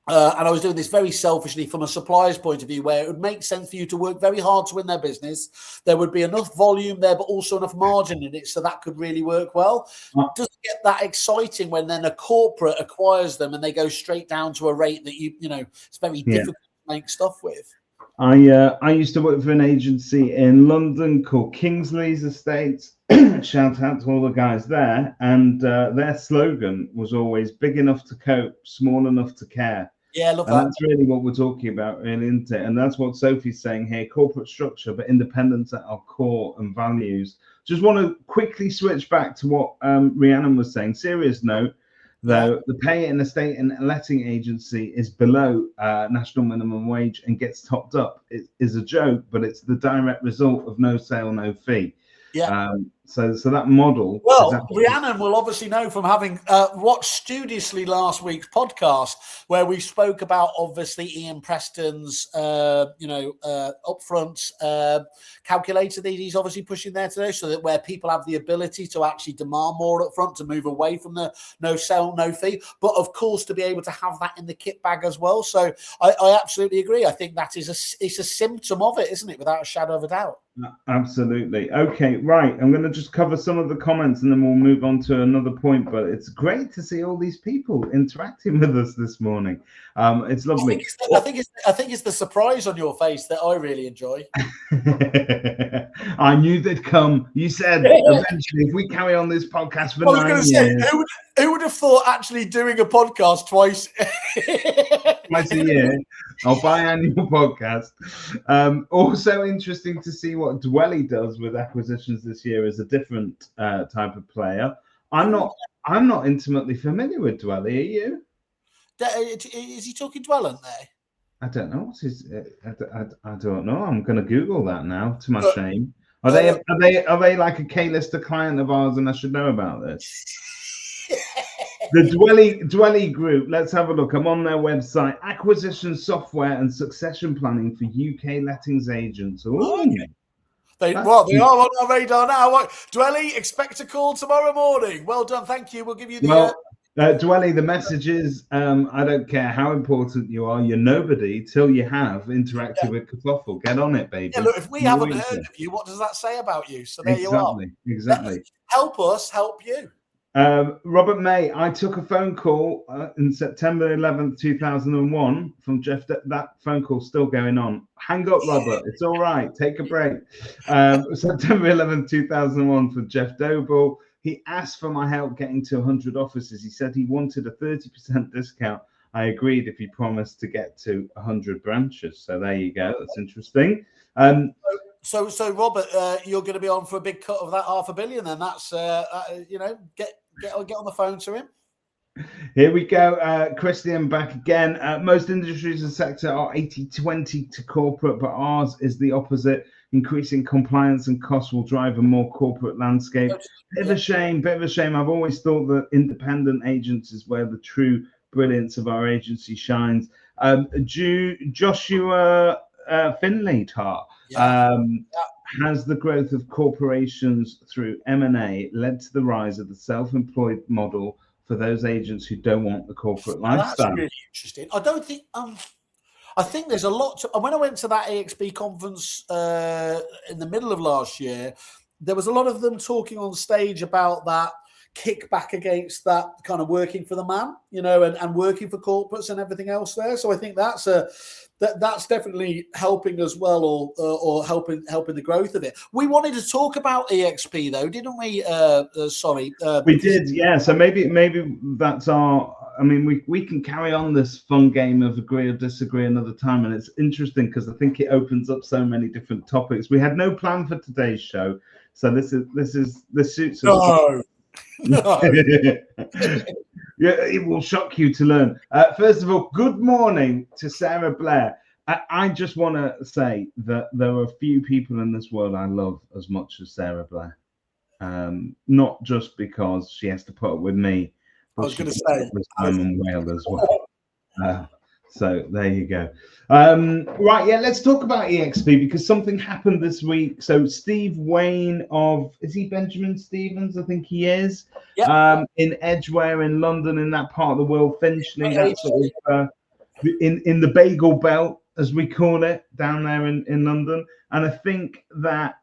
and I was doing this very selfishly from a supplier's point of view, where it would make sense for you to work very hard to win their business. There would be enough volume there, but also enough margin in it, so that could really work well. It doesn't get that exciting when then a corporate acquires them and they go straight down to a rate that it's very difficult to make stuff with. I used to work for an agency in London called Kingsley's Estates. Shout out to all the guys there. And their slogan was always big enough to cope, small enough to care. Yeah, I love and that. That's really what we're talking about, really, isn't it? And that's what Sophie's saying here: corporate structure, but independence at our core and values. Just want to quickly switch back to what Rhiannon was saying. Serious note, though, the pay in a estate and letting agency is below national minimum wage and gets topped up. It is a joke, but it's the direct result of no sale, no fee. Yeah. So that model. Well, Rhiannon will obviously know from having watched studiously last week's podcast, where we spoke about obviously Ian Preston's, upfront calculator that he's obviously pushing there today, so that where people have the ability to actually demand more upfront to move away from the no sale, no fee, but of course to be able to have that in the kit bag as well. So I absolutely agree. I think that it's a symptom of it, isn't it? Without a shadow of a doubt. Absolutely. Okay, right. I'm going to just cover some of the comments and then we'll move on to another point. But it's great to see all these people interacting with us this morning. It's lovely. I think it's the surprise on your face that I really enjoy. I knew they'd come. You said eventually, if we carry on this podcast for 9 years. Who would have thought actually doing a podcast twice a year, our biannual podcast. Also interesting to see what Dwelly does with acquisitions this year as a different type of player. I'm not intimately familiar with Dwelly. Are you? Is he talking Dwellant there? I don't know. What's his? I don't know. I'm going to Google that now. To my shame. Are they like a K-lister client of ours, and I should know about this? The Dwelly Group. Let's have a look. I'm on their website. Acquisition software and succession planning for UK lettings agents. Okay. They are on our radar now. Dwelly, expect a call tomorrow morning. Well done. Thank you. We'll give you the... Dwelly, the message is, I don't care how important you are, you're nobody till you have interacted with Kerfuffle. Get on it, baby. Yeah, look, if we haven't heard of you, what does that say about you? So there you are. Exactly. Help us help you. Robert May, I took a phone call in September 11th, 2001 from Jeff. That phone call's still going on. Hang up, Robert. It's all right. Take a break. September 11th, 2001 for Jeff Doble. He asked for my help getting to 100 offices. He said he wanted a 30% discount. I agreed if he promised to get to 100 branches. So there you go. That's interesting. So Robert, you're going to be on for a big cut of that $500 million. Then that's get on the phone to him. Here we go. Christian back again. Most industries and sector are 80-20 to corporate, but ours is the opposite. Increasing compliance and costs will drive a more corporate landscape. Bit of a shame. I've always thought that independent agents is where the true brilliance of our agency shines. Joshua Finley has the growth of corporations through M&A led to the rise of the self-employed model for those agents who don't want the corporate lifestyle? That's really interesting. I don't think... I think there's a lot to... When I went to that AXB conference in the middle of last year, there was a lot of them talking on stage about that kick back against that kind of working for the man, and working for corporates and everything else there. So I think that's that's definitely helping as well, or helping the growth of it. We wanted to talk about EXP though, didn't we? Sorry, we did, yeah. So maybe that's our. I mean, we can carry on this fun game of agree or disagree another time, and it's interesting because I think it opens up so many different topics. We had no plan for today's show, so this suits us. No. Yeah, it will shock you to learn. First of all, good morning to Sarah Blair. I just want to say that there are a few people in this world I love as much as Sarah Blair. Not just because she has to put up with me, but I was going to say with Simon Whale as well. So there you go. Right, yeah, let's talk about EXP because something happened this week. So Steve Wayne is he Benjamin Stevens? I think he is. Yep. In Edgware in London, in that part of the world, Finchley, that sort of in the bagel belt, as we call it, down there in London. And I think that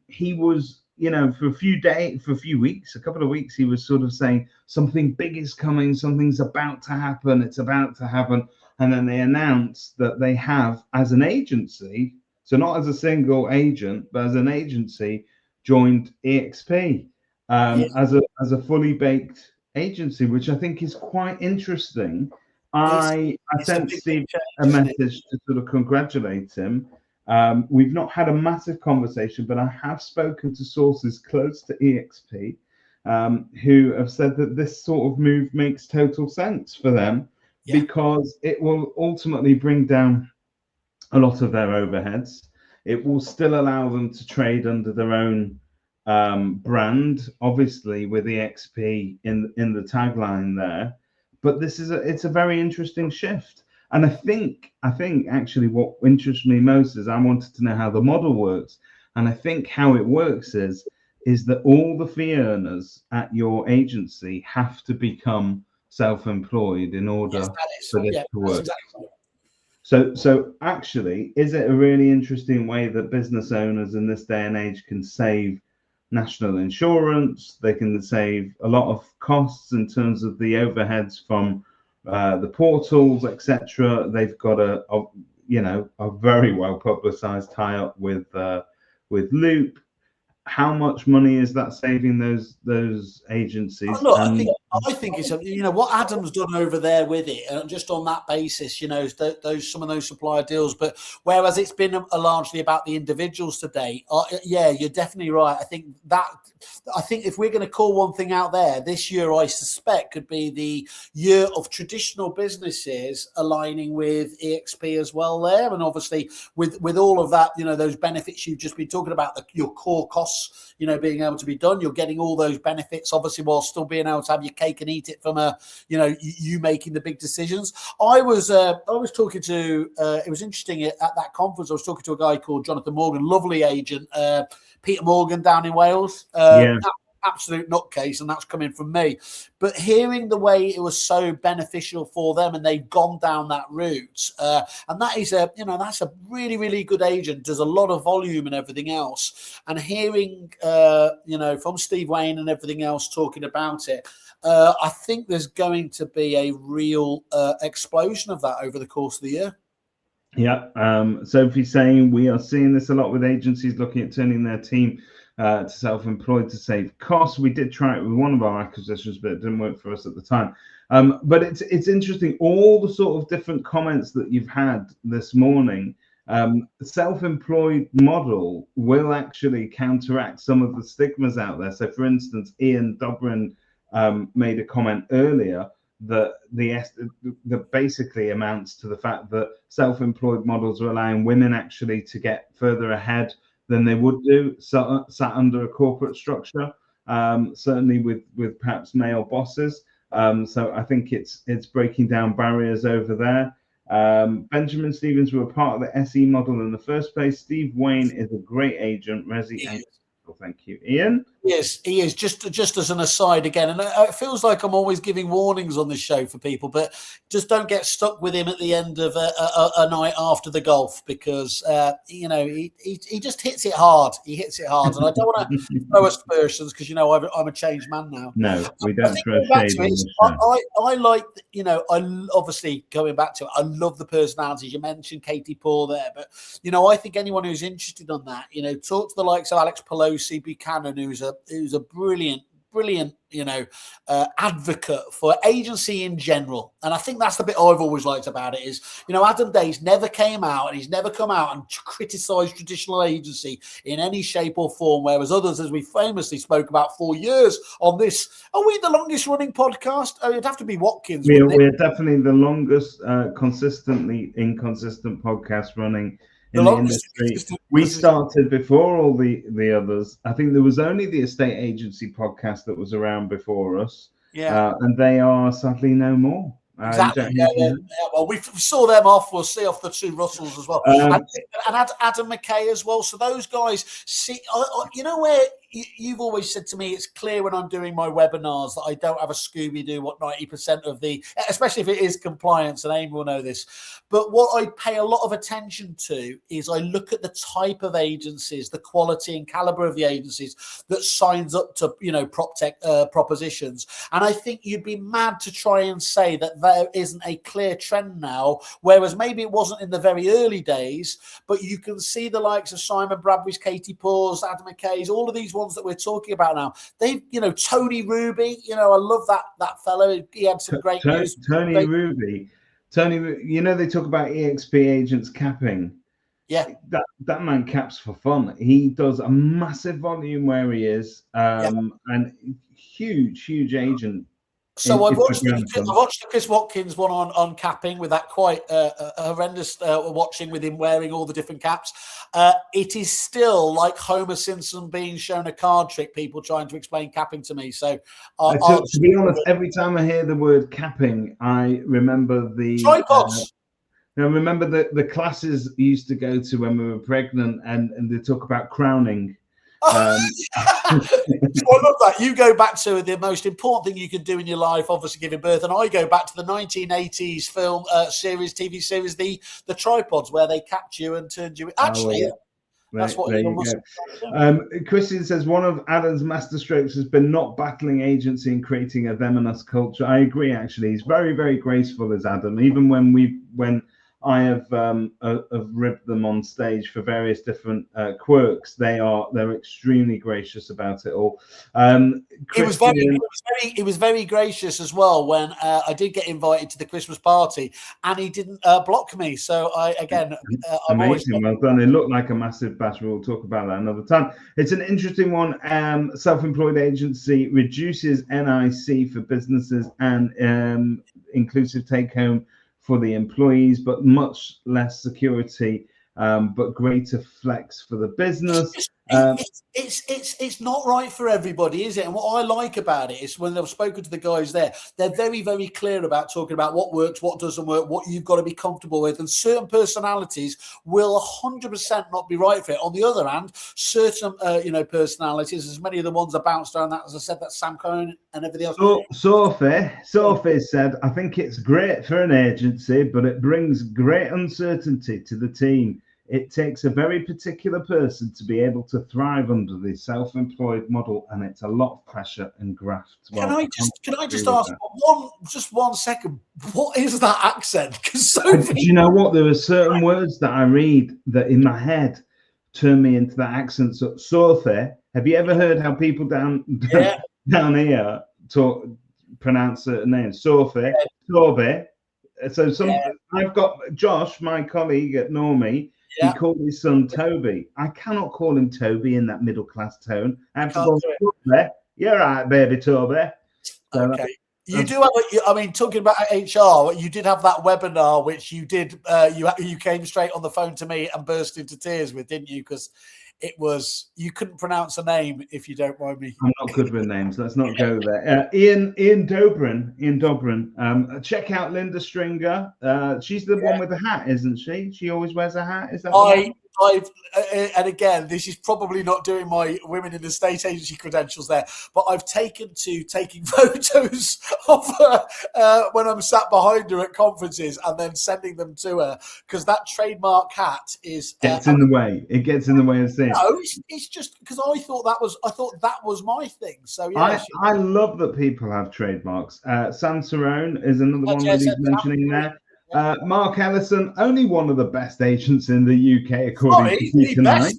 he was, for a few weeks, a couple of weeks, he was sort of saying something big is coming, something's about to happen, it's about to happen. And then they announced that they have, as an agency, so not as a single agent, but as an agency, joined EXP as a fully baked agency, which I think is quite interesting. I sent Steve a message to sort of congratulate him. We've not had a massive conversation, but I have spoken to sources close to EXP who have said that this sort of move makes total sense for them because it will ultimately bring down a lot of their overheads. It will still allow them to trade under their own brand, obviously with EXP in the tagline there. But it's a very interesting shift. And I think actually what interests me most is I wanted to know how the model works. And I think how it works is that all the fee earners at your agency have to become self-employed in order for this to work. Exactly. So actually, is it a really interesting way that business owners in this day and age can save national insurance? They can save a lot of costs in terms of the overheads from the portals, etc. They've got a very well publicized tie-up with Loop. How much money is that saving those agencies? Look, I think it's what Adam's done over there with it, and just on that basis, some of those supplier deals. But whereas it's been largely about the individuals today, you're definitely right. I think if we're going to call one thing out there, this year I suspect could be the year of traditional businesses aligning with EXP as well there, and obviously with all of that, those benefits you've just been talking about, your core costs, being able to be done, you're getting all those benefits, obviously, while still being able to have your cake and eat it from you making the big decisions. I was talking to it was interesting at that conference. I was talking to a guy called Jonathan Morgan, lovely agent, Peter Morgan down in Wales. Absolute nutcase, and that's coming from me. But hearing the way it was so beneficial for them, and they've gone down that route, and that is that's a really, really good agent, does a lot of volume and everything else. And hearing from Steve Wayne and everything else talking about it, I think there's going to be a real explosion of that over the course of the year. Yeah, Sophie's saying we are seeing this a lot with agencies looking at turning their team to self-employed to save costs. We did try it with one of our acquisitions, but it didn't work for us at the time. But it's interesting, all the sort of different comments that you've had this morning. The self-employed model will actually counteract some of the stigmas out there. So, for instance, Ian Dobrin made a comment earlier that basically amounts to the fact that self-employed models are allowing women actually to get further ahead than they would do sat under a corporate structure, certainly with perhaps male bosses. So I think it's breaking down barriers over there. Benjamin Stevens were part of the SE model in the first place. Steve Wayne is a great agent. Resi, thank you, Ian. He is. Just as an aside again, and it feels like I'm always giving warnings on this show for people, but just don't get stuck with him at the end of a night after the golf, because he just hits it hard. He hits it hard, and I don't want to throw aspersions, because I'm a changed man now. No, we I don't think throw going back shade to on it, the show. I like, I obviously going back to it, I love the personalities. You mentioned Katie Paul there, but I think anyone who's interested on that, talk to the likes of Alex Pelosi Buchanan, who's a brilliant, advocate for agency in general. And I think that's the bit I've always liked about it is, Adam Dace never came out, and he's never come out and criticised traditional agency in any shape or form, whereas others, as we famously spoke about for years on this, are we the longest running podcast? Oh, it'd have to be Watkins. We're definitely the longest consistently inconsistent podcast running in the industry. We started before all the others. I think there was only the estate agency podcast that was around before us. Yeah. And they are sadly no more. Exactly. Yeah. Well, we saw them off. We'll see off the two Russells as well, and Adam McKay as well. So those guys see. Where you've always said to me, it's clear when I'm doing my webinars that I don't have a Scooby-Doo what 90% of the, especially if it is compliance, and Amy will know this. But what I pay a lot of attention to is I look at the type of agencies, the quality and caliber of the agencies that signs up to prop tech propositions, and I think you'd be mad to try and say that there isn't a clear trend now, whereas maybe it wasn't in the very early days, but you can see the likes of Simon Bradbury's, Katie Paul's, Adam McKay's, all of these ones that we're talking about now. They've, Tony Ruby, I love that fellow. He had some great news. Tony Ruby, they talk about EXP agents capping. Yeah, that man caps for fun. He does a massive volume where he is, and huge agent. So I've watched the Chris Watkins one on capping with that quite horrendous watching with him wearing all the different caps. It is still like Homer Simpson being shown a card trick, people trying to explain capping to me. So to be honest, every time I hear the word capping, I remember the tripods. I remember the classes we used to go to when we were pregnant, and they talk about crowning. I love that. You go back to the most important thing you can do in your life, obviously giving birth, and I go back to the 1980s film TV series, the tripods, where they capped you and turned you. Actually, that's what you must. Christian says one of Adam's masterstrokes has been not battling agency and creating a them and us culture. I agree. Actually, he's very, very graceful as Adam. Even when I have ribbed them on stage for various different quirks, they're extremely gracious about it all. He was very gracious as well when I did get invited to the Christmas party, and he didn't block me. So I'm amazing. Well done. It looked like a massive bash. We'll talk about that another time. It's an interesting one. Self-employed agency reduces NIC for businesses and inclusive take-home for the employees, but much less security, but greater flex for the business. It's not right for everybody, is it? And what I like about it is when I've spoken to the guys there, they're very, very clear about talking about what works, what doesn't work, what you've got to be comfortable with. And certain personalities will 100% not be right for it. On the other hand, certain personalities, as many of the ones that bounced around that, as I said, that Sam Cohen and everything else. Sophie said, I think it's great for an agency, but it brings great uncertainty to the team. It takes a very particular person to be able to thrive under the self-employed model, and it's a lot of pressure and graft. Well, can I just ask one second? What is that accent? Because do you know what? There are certain words that I read that in my head turn me into that accent. So, Sophie, have you ever heard how people down here pronounce certain names? Sophie. So I've got Josh, my colleague at Normie. He called his son Toby. I cannot call him Toby in that middle class tone. I have to go, Toby. You're right, baby Toby. So okay. You do have talking about HR, you did have that webinar, which you did, you came straight on the phone to me and burst into tears with, didn't you? Because it was, you couldn't pronounce a name, if you don't mind me. I'm not good with names. Let's not go there. Ian Dobrin. Check out Linda Stringer. She's the one with the hat, isn't she? She always wears a hat. Is that the one? And again, this is probably not doing my women in the state agency credentials there, but I've taken to taking photos of her when I'm sat behind her at conferences and then sending them to her, because that trademark hat is gets in the way. It gets in the way of seeing. No, it's just because I thought that was my thing. So yeah, I love that people have trademarks. Sam Cerrone is another one that he's mentioning there. Mark Ellison, only one of the best agents in the UK, according to Peter Knight.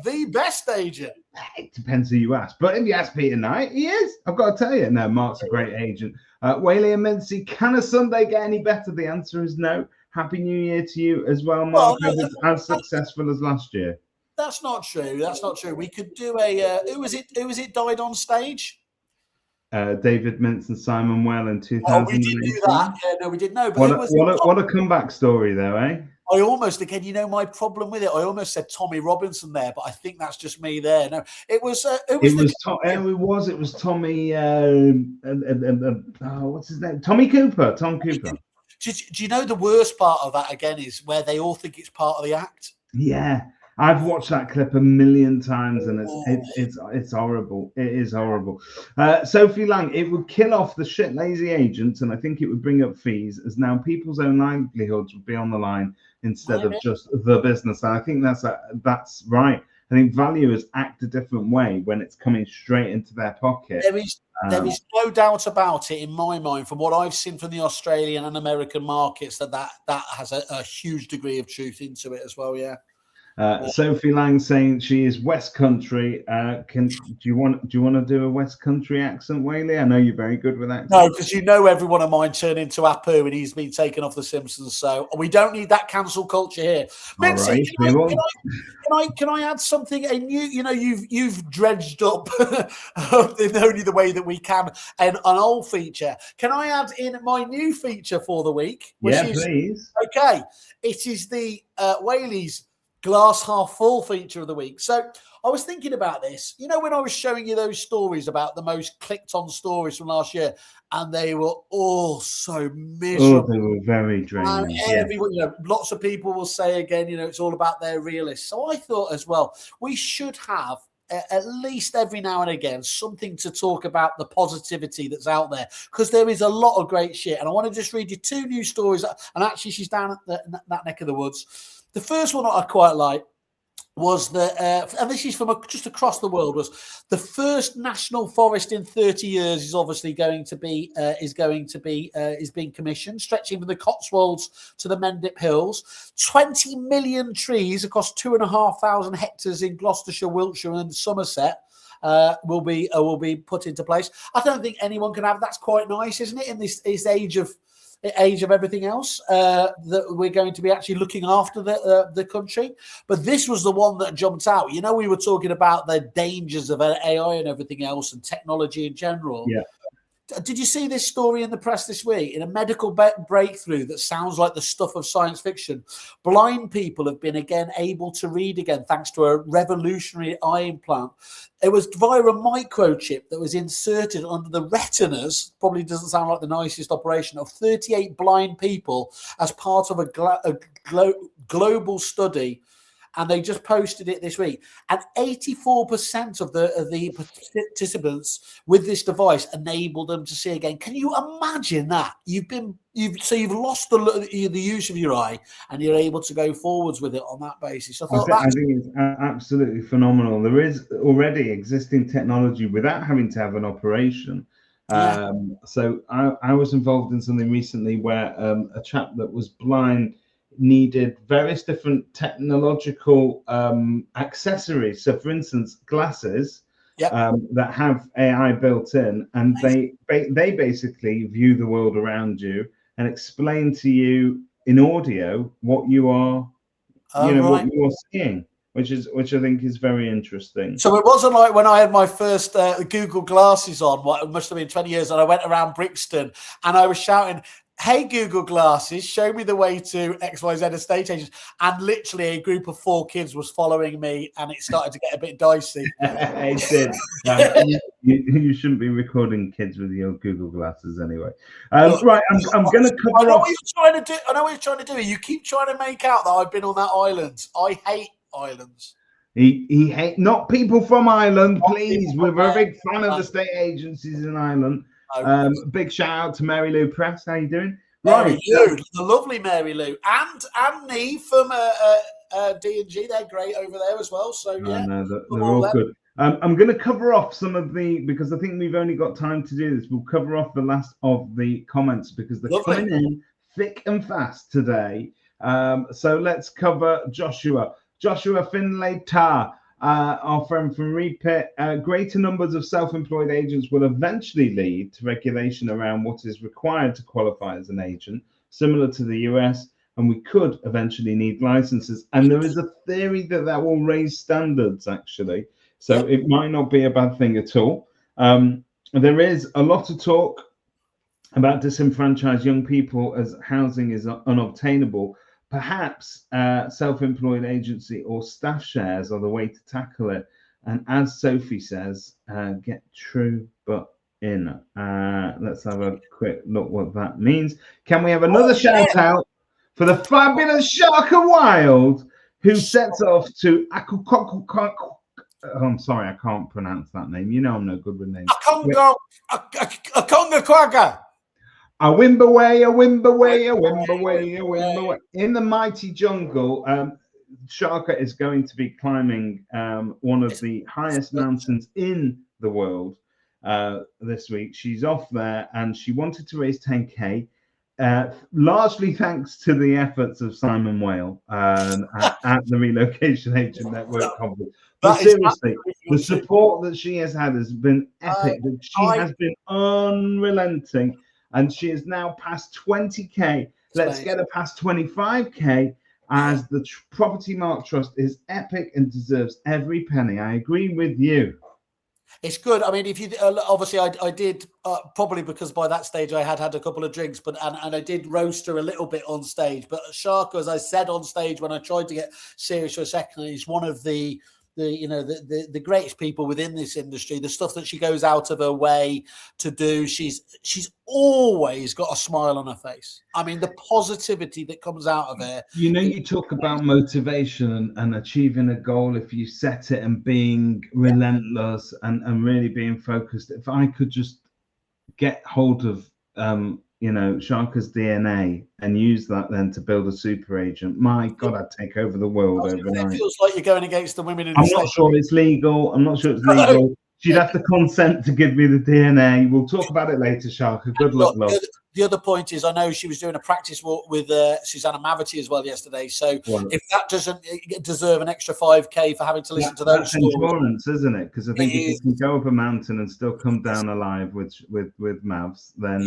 The best agent. It depends who you ask. But if you ask Peter Knight, he is. I've got to tell you. No, Mark's a great agent. Whaley and Mincy, can a Sunday get any better? The answer is no. Happy New Year to you as well, Mark. As successful as last year. That's not true. That's not true. We could do a who was it died on stage? David Mintz and Simon Well in 2018. We did do that. Yeah, no, we didn't know. But what a comeback story, though, eh? I almost, again, you know, my problem with it, I almost said Tommy Robinson there, but I think that's just me there. No, it was Tommy. What's his name? Tommy Cooper. Tom Cooper. Do you know the worst part of that again is where they all think it's part of the act? Yeah. I've watched that clip a million times, and it's horrible. It is horrible. Sophie Lang, it would kill off the shit lazy agents, and I think it would bring up fees, as now people's own livelihoods would be on the line instead of just the business. And I think that's right. I think valuers act a different way when it's coming straight into their pocket. There is no doubt about it in my mind, from what I've seen from the Australian and American markets, that has a huge degree of truth into it as well. Yeah. Sophie Lang saying she is West Country. Do you want to do a West Country accent, Whaley? I know you're very good with accents. No, because you know every one of mine turned into Apu and he's been taken off The Simpsons. So we don't need that cancel culture here. Mincy, can I add something? A new, you know, you've dredged up in only the way that we can an old feature. Can I add in my new feature for the week? Please. Okay, it is the Whaley's glass half full feature of the week. So I was thinking about this, you know, when I was showing you those stories about the most clicked on stories from last year, and they were all so miserable. Oh, they were very draining. Everyone, you know, lots of people will say again, you know, it's all about their realists. So I thought as well, we should have at least every now and again something to talk about the positivity that's out there, because there is a lot of great shit. And I want to just read you two new stories, and actually she's down at that neck of the woods. The first one that I quite like was and this is from just across the world, was the first national forest in 30 years is obviously is being commissioned, stretching from the Cotswolds to the Mendip Hills. 20 million trees across 2,500 hectares in Gloucestershire, Wiltshire, and Somerset will be put into place. I don't think anyone can have. That's quite nice, isn't it? In this age of everything else, that we're going to be actually looking after the country. But this was the one that jumped out. You know, we were talking about the dangers of AI and everything else, and technology in general. Yeah. Did you see this story in the press this week? In a medical breakthrough that sounds like the stuff of science fiction, blind people have been again able to read again thanks to a revolutionary eye implant. It was via a microchip that was inserted under the retinas, probably doesn't sound like the nicest operation, of 38 blind people as part of a global study. And they just posted it this week. And 84% of the participants with this device enabled them to see again. Can you imagine that? You've lost the use of your eye, and you're able to go forwards with it on that basis. I think it's absolutely phenomenal. There is already existing technology without having to have an operation. Yeah. So I was involved in something recently where a chap that was blind needed various different technological accessories. So, for instance, glasses that have AI built in, and they basically view the world around you and explain to you in audio what you are, what you are seeing. Which I think is very interesting. So it wasn't like when I had my first Google glasses on, what it must have been 20 years, and I went around Brixton and I was shouting, hey, Google Glasses, show me the way to XYZ estate agents. And literally a group of 4 kids was following me, and it started to get a bit dicey. It did. You shouldn't be recording kids with your Google Glasses anyway. Look, right, I'm going to cover I know off. what you're trying to do. I know what you're trying to do. You keep trying to make out that I've been on that island. I hate islands. He hate not people from Ireland, please. We're a big fan of the state agencies in Ireland. Big shout out to Mary Lou Press. How you doing? Mary Lou, the lovely Mary Lou, and Nee from D&G. They're great over there as well. So yeah, no, they're all good. I'm going to cover off some of the, because I think we've only got time to do this. We'll cover off the last of the comments because they're coming in thick and fast today. So let's cover Joshua Finlay Tar, our friend from Repeat. Greater numbers of self-employed agents will eventually lead to regulation around what is required to qualify as an agent, similar to the US, and we could eventually need licenses. And there is a theory that will raise standards, actually. So it might not be a bad thing at all. There is a lot of talk about disenfranchised young people as housing is unobtainable. Perhaps self-employed agency or staff shares are the way to tackle it. And as Sophie says, get true but in. Let's have a quick look what that means. Can we have another shout out for the fabulous Sharka Wild, who sets off to I'm sorry, I can't pronounce that name. You know I'm no good with names. Akonga Quagga. A Wimbaway, a Wimbaway, a Wimbaway, a Wimbaway. In the mighty jungle, Sharka is going to be climbing one of the highest mountains in the world this week. She's off there and she wanted to raise 10K, largely thanks to the efforts of Simon Whale at the Relocation Agent Network Conference. But seriously, the support that she has had has been epic. She has been unrelenting. And she is now past 20K. Let's get her past 25K, as the Property Mark Trust is epic and deserves every penny. I agree with you. It's good. I mean, if you obviously, I did probably because by that stage I had a couple of drinks, but and I did roast her a little bit on stage. But Sharka, as I said on stage when I tried to get serious for a second, is one of the greatest people within this industry. The stuff that she goes out of her way to do, she's always got a smile on her face. I mean, the positivity that comes out of her. You know, you talk about motivation and achieving a goal if you set it, and being relentless and really being focused. If I could just get hold of Sharka's DNA and use that then to build a super agent, my God, I'd take over the world overnight. It feels like you're going against the women in I'm not sure it's legal. She'd have to consent to give me the DNA. We'll talk about it later, Sharka. Good luck, love. The other point is, I know she was doing a practice walk with Susanna Mavity as well yesterday. So if that doesn't deserve an extra 5K for having to listen to those stories, endurance, isn't it? Because I think if you can go up a mountain and still come down alive with Mavs, then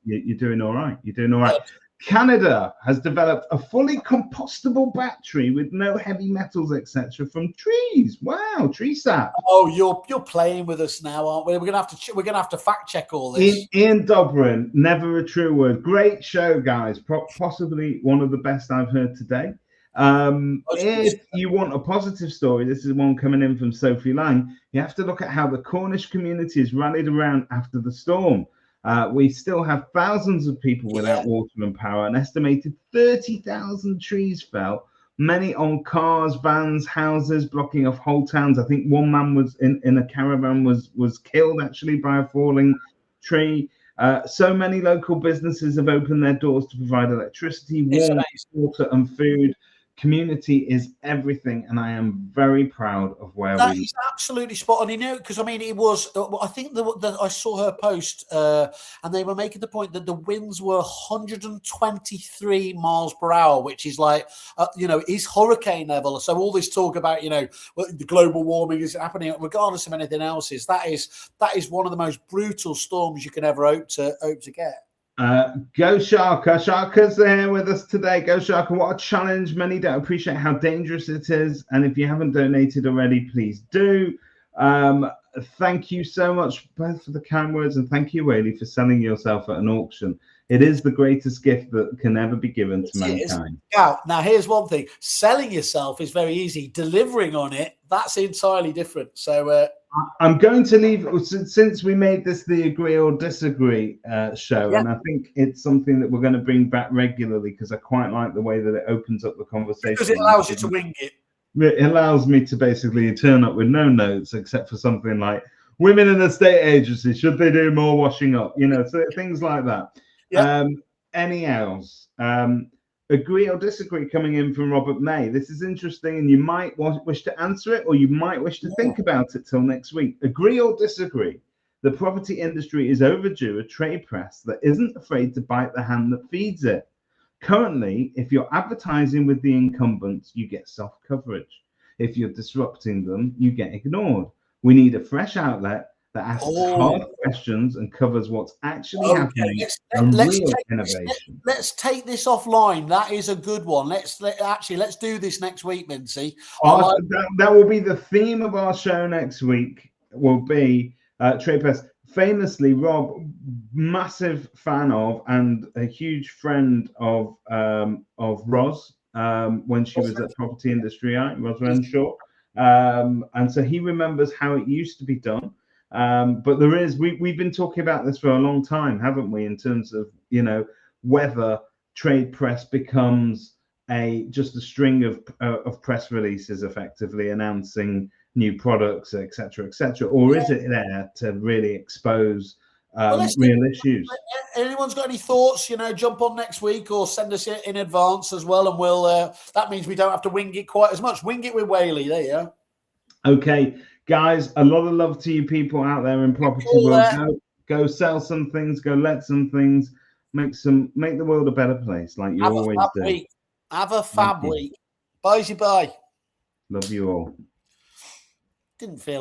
you're doing all right. You're doing all right. Canada has developed a fully compostable battery with no heavy metals, etc., from trees. Wow, tree sap. Oh, you're playing with us now, aren't we? We're gonna have to fact check all this. Ian Dobrin, never a true word. Great show, guys. Possibly one of the best I've heard today. If you want a positive story, this is one coming in from Sophie Lang. You have to look at how the Cornish community has rallied around after the storm. We still have thousands of people without water and power. An estimated 30,000 trees fell, many on cars, vans, houses, blocking off whole towns. I think one man was in a caravan was killed actually by a falling tree. So many local businesses have opened their doors to provide electricity, warmth, water and food. Community is everything, and I am very proud of where that is absolutely spot on. You know, because I mean, it was. I think I saw her post, and they were making the point that the winds were 123 miles per hour, which is like, is hurricane level. So all this talk about the global warming is happening, regardless of anything else, that is one of the most brutal storms you can ever hope to get. Go Sharka. Sharka's there with us today. Go Sharka. What a challenge. Many don't appreciate how dangerous it is. And if you haven't donated already, please do. Thank you so much both for the kind words, and thank you, Whaley, for selling yourself at an auction. It is the greatest gift that can ever be given to It is. mankind. Now, here's one thing. Selling yourself is very easy. Delivering on it, that's entirely different. So I'm going to leave, since we made this the agree or disagree show, and I think it's something that we're going to bring back regularly because I quite like the way that it opens up the conversation. Because it allows you to wing it. It allows me to basically turn up with no notes except for something like women in the state agency, should they do more washing up? You know, so things like that. Yeah. Any else? Agree or disagree coming in from Robert May. This is interesting, and you might wish to answer it, or you might wish to think about it till next week. Agree or disagree? The property industry is overdue a trade press that isn't afraid to bite the hand that feeds it. Currently, if you're advertising with the incumbents, you get soft coverage. If you're disrupting them, you get ignored. We need a fresh outlet that asks hard questions and covers what's actually happening. Let's take this offline. That is a good one. Let's do this next week, Mincy. That will be the theme of our show next week. Will be trade press. Famously, Rob, massive fan of and a huge friend of Ros when she was at Property Industry Eye, Ros Renshaw, and so he remembers how it used to be done. But we've been talking about this for a long time, haven't we? In terms of whether trade press becomes just a string of press releases, effectively announcing new products, etc., or is it there to really expose real issues? Anyone's got any thoughts? Jump on next week or send us it in advance as well, and we'll. That means we don't have to wing it quite as much. Wing it with Whaley. There you go. Okay, guys, a lot of love to you people out there in property world. Go sell some things. Go let some things. Make the world a better place, like you always do. Have a fab week. Bye. Love you all. Didn't feel